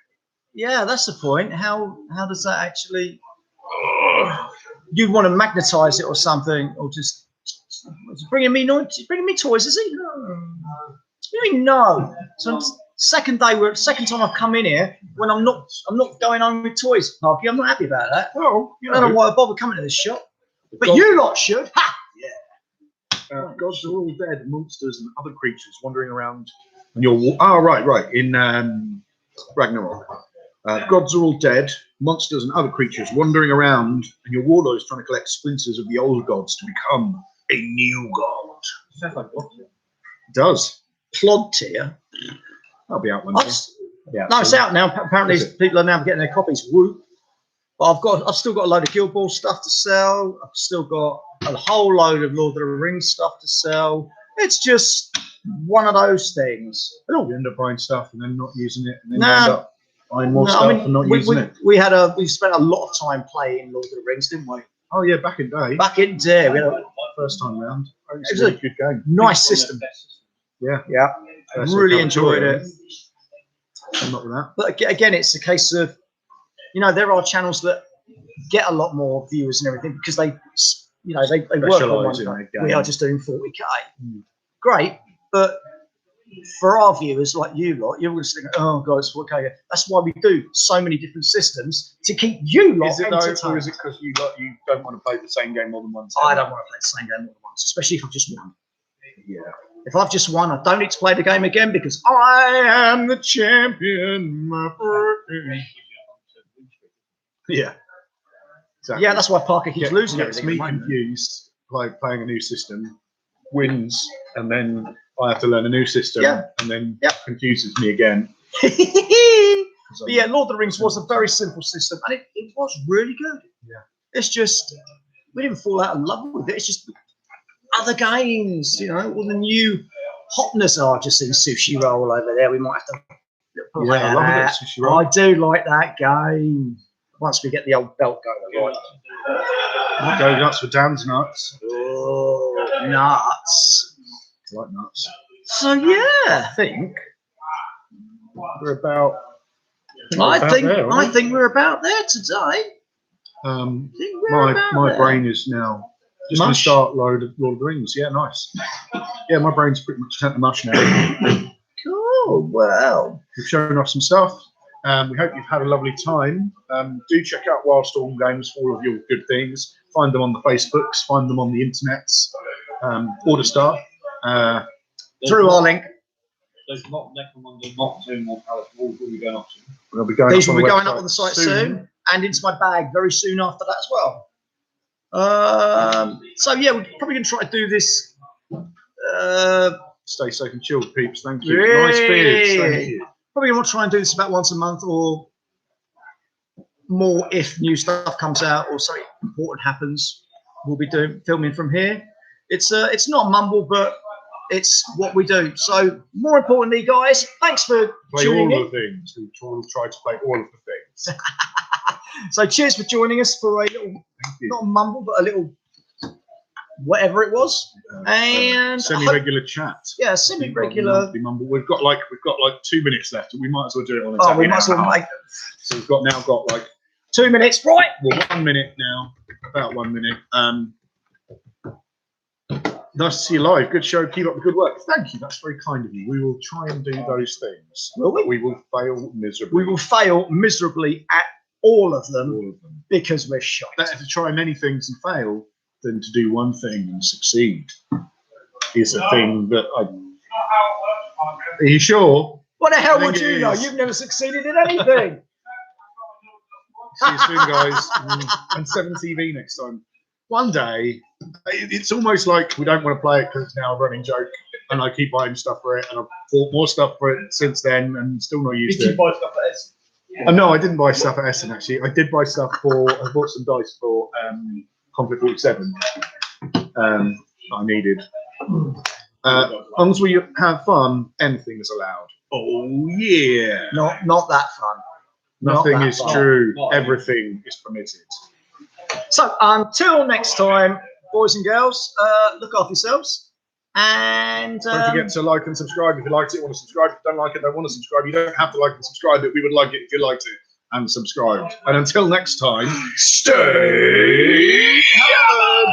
Yeah, that's the point. How does that actually? You'd want to magnetize it or something, or just bringing me toys, is he? You mean no? So second time I've come in here when I'm not going home with toys, Parky. I'm not happy about that. Well, I don't know why I bother coming to this shop, but you lot should. Ha! Yeah. Gods are all dead, monsters and other creatures wandering around. And right. In Ragnarok, gods are all dead, monsters and other creatures wandering around, and your warlord is trying to collect splinters of the old gods to become a new god. Sounds like what? It does. Plod tier. I'll be out one day. No, it's out now. Apparently, people are now getting their copies. Whoop. But I've still got a load of Guild Ball stuff to sell. I've still got a whole load of Lord of the Rings stuff to sell. It's just one of those things. You end up buying stuff and then not using it, and then you end up buying more stuff and not using it. We spent a lot of time playing Lord of the Rings, didn't we? Oh yeah, back in day. Back in day, we had my first time round. It was a good game. Nice system. Yeah. I really enjoyed it. I'm not with that. But again, it's a case of, there are channels that get a lot more viewers and everything because they work on one. We are just doing 40K. Great, but for our viewers like you lot, you're just thinking, oh god, it's 4K. That's why we do so many different systems to keep you lot entertained. Or is it because you don't want to play the same game more than once? I don't want to play the same game more than once, especially if I've just won. Yeah. If I've just won, I don't need to play the game again because I am the champion, my friend. Yeah. Exactly. Yeah, that's why Parker keeps losing everything. Gets me confused playing a new system, wins, and then I have to learn a new system, and then confuses me again. But yeah, Lord of the Rings was a very simple system, and it was really good. Yeah. It's just, we didn't fall out of love with it. It's just other games, all the new hotness. I've just seen Sushi Roll over there. We might have to play I love it, Sushi Roll. I do like that game. Once we get the old belt going, right? I'll go nuts for Dan's nuts. Oh, nuts. I like nuts. So yeah, I think we're about. I think we're about there today. My brain is now just going to start Lord of the Rings. Yeah, nice. Yeah, my brain's pretty much turned to mush now. Cool. Well, we've shown off some stuff. We hope you've had a lovely time. Do check out Wildstorm Games for all of your good things. Find them on the Facebooks, find them on the internets. Order stuff through our link. There's not Necromunda, not Tomb or Palace Walls will be going up soon. These will be going up on the site soon, and into my bag very soon after that as well. So yeah, we're probably going to try to do this. Stay safe and chilled, peeps. Thank you. Nice beards. Thank you. Probably want to try and do this about once a month or more if new stuff comes out or something important happens. We'll be filming from here. It's not mumble, but it's what we do. So more importantly, guys, thanks for tuning in. Play all the things. We will try to play all of the things. So cheers for joining us for a little, not a mumble, but a little whatever it was, and semi-regular chat. Yeah, semi-regular. Mumble. We've got like 2 minutes left, and we might as well do it on a we might as well make. So we've got like 2 minutes, right? Well, 1 minute now, about 1 minute. Nice to see you live. Good show. Keep up the good work. Thank you. That's very kind of you. We will try and do those things. Will we? We will fail miserably. We will fail miserably at all of them because we're shite. Better to try many things and fail than to do one thing and succeed. Is a thing that I. Are you sure? What the hell would you know? You've never succeeded in anything. See you soon, guys. And 7TV next time. One day, it's almost like we don't want to play it because it's now a running joke, and I keep buying stuff for it, and I've bought more stuff for it since then, and still not used it. Did you buy stuff for this? No, I didn't buy stuff at Essen actually. I did buy stuff for. I bought some dice for Conflict 47. I needed. As long as we have fun, anything is allowed. Oh yeah. Not that fun. Nothing that is fun. true. Everything is permitted. So until next time, boys and girls, look after yourselves. And Don't forget to like and subscribe if you liked it. Want to subscribe? If you don't like it, don't want to subscribe. You don't have to like and subscribe it. We would like it if you liked it and subscribed. And until next time, stay hard.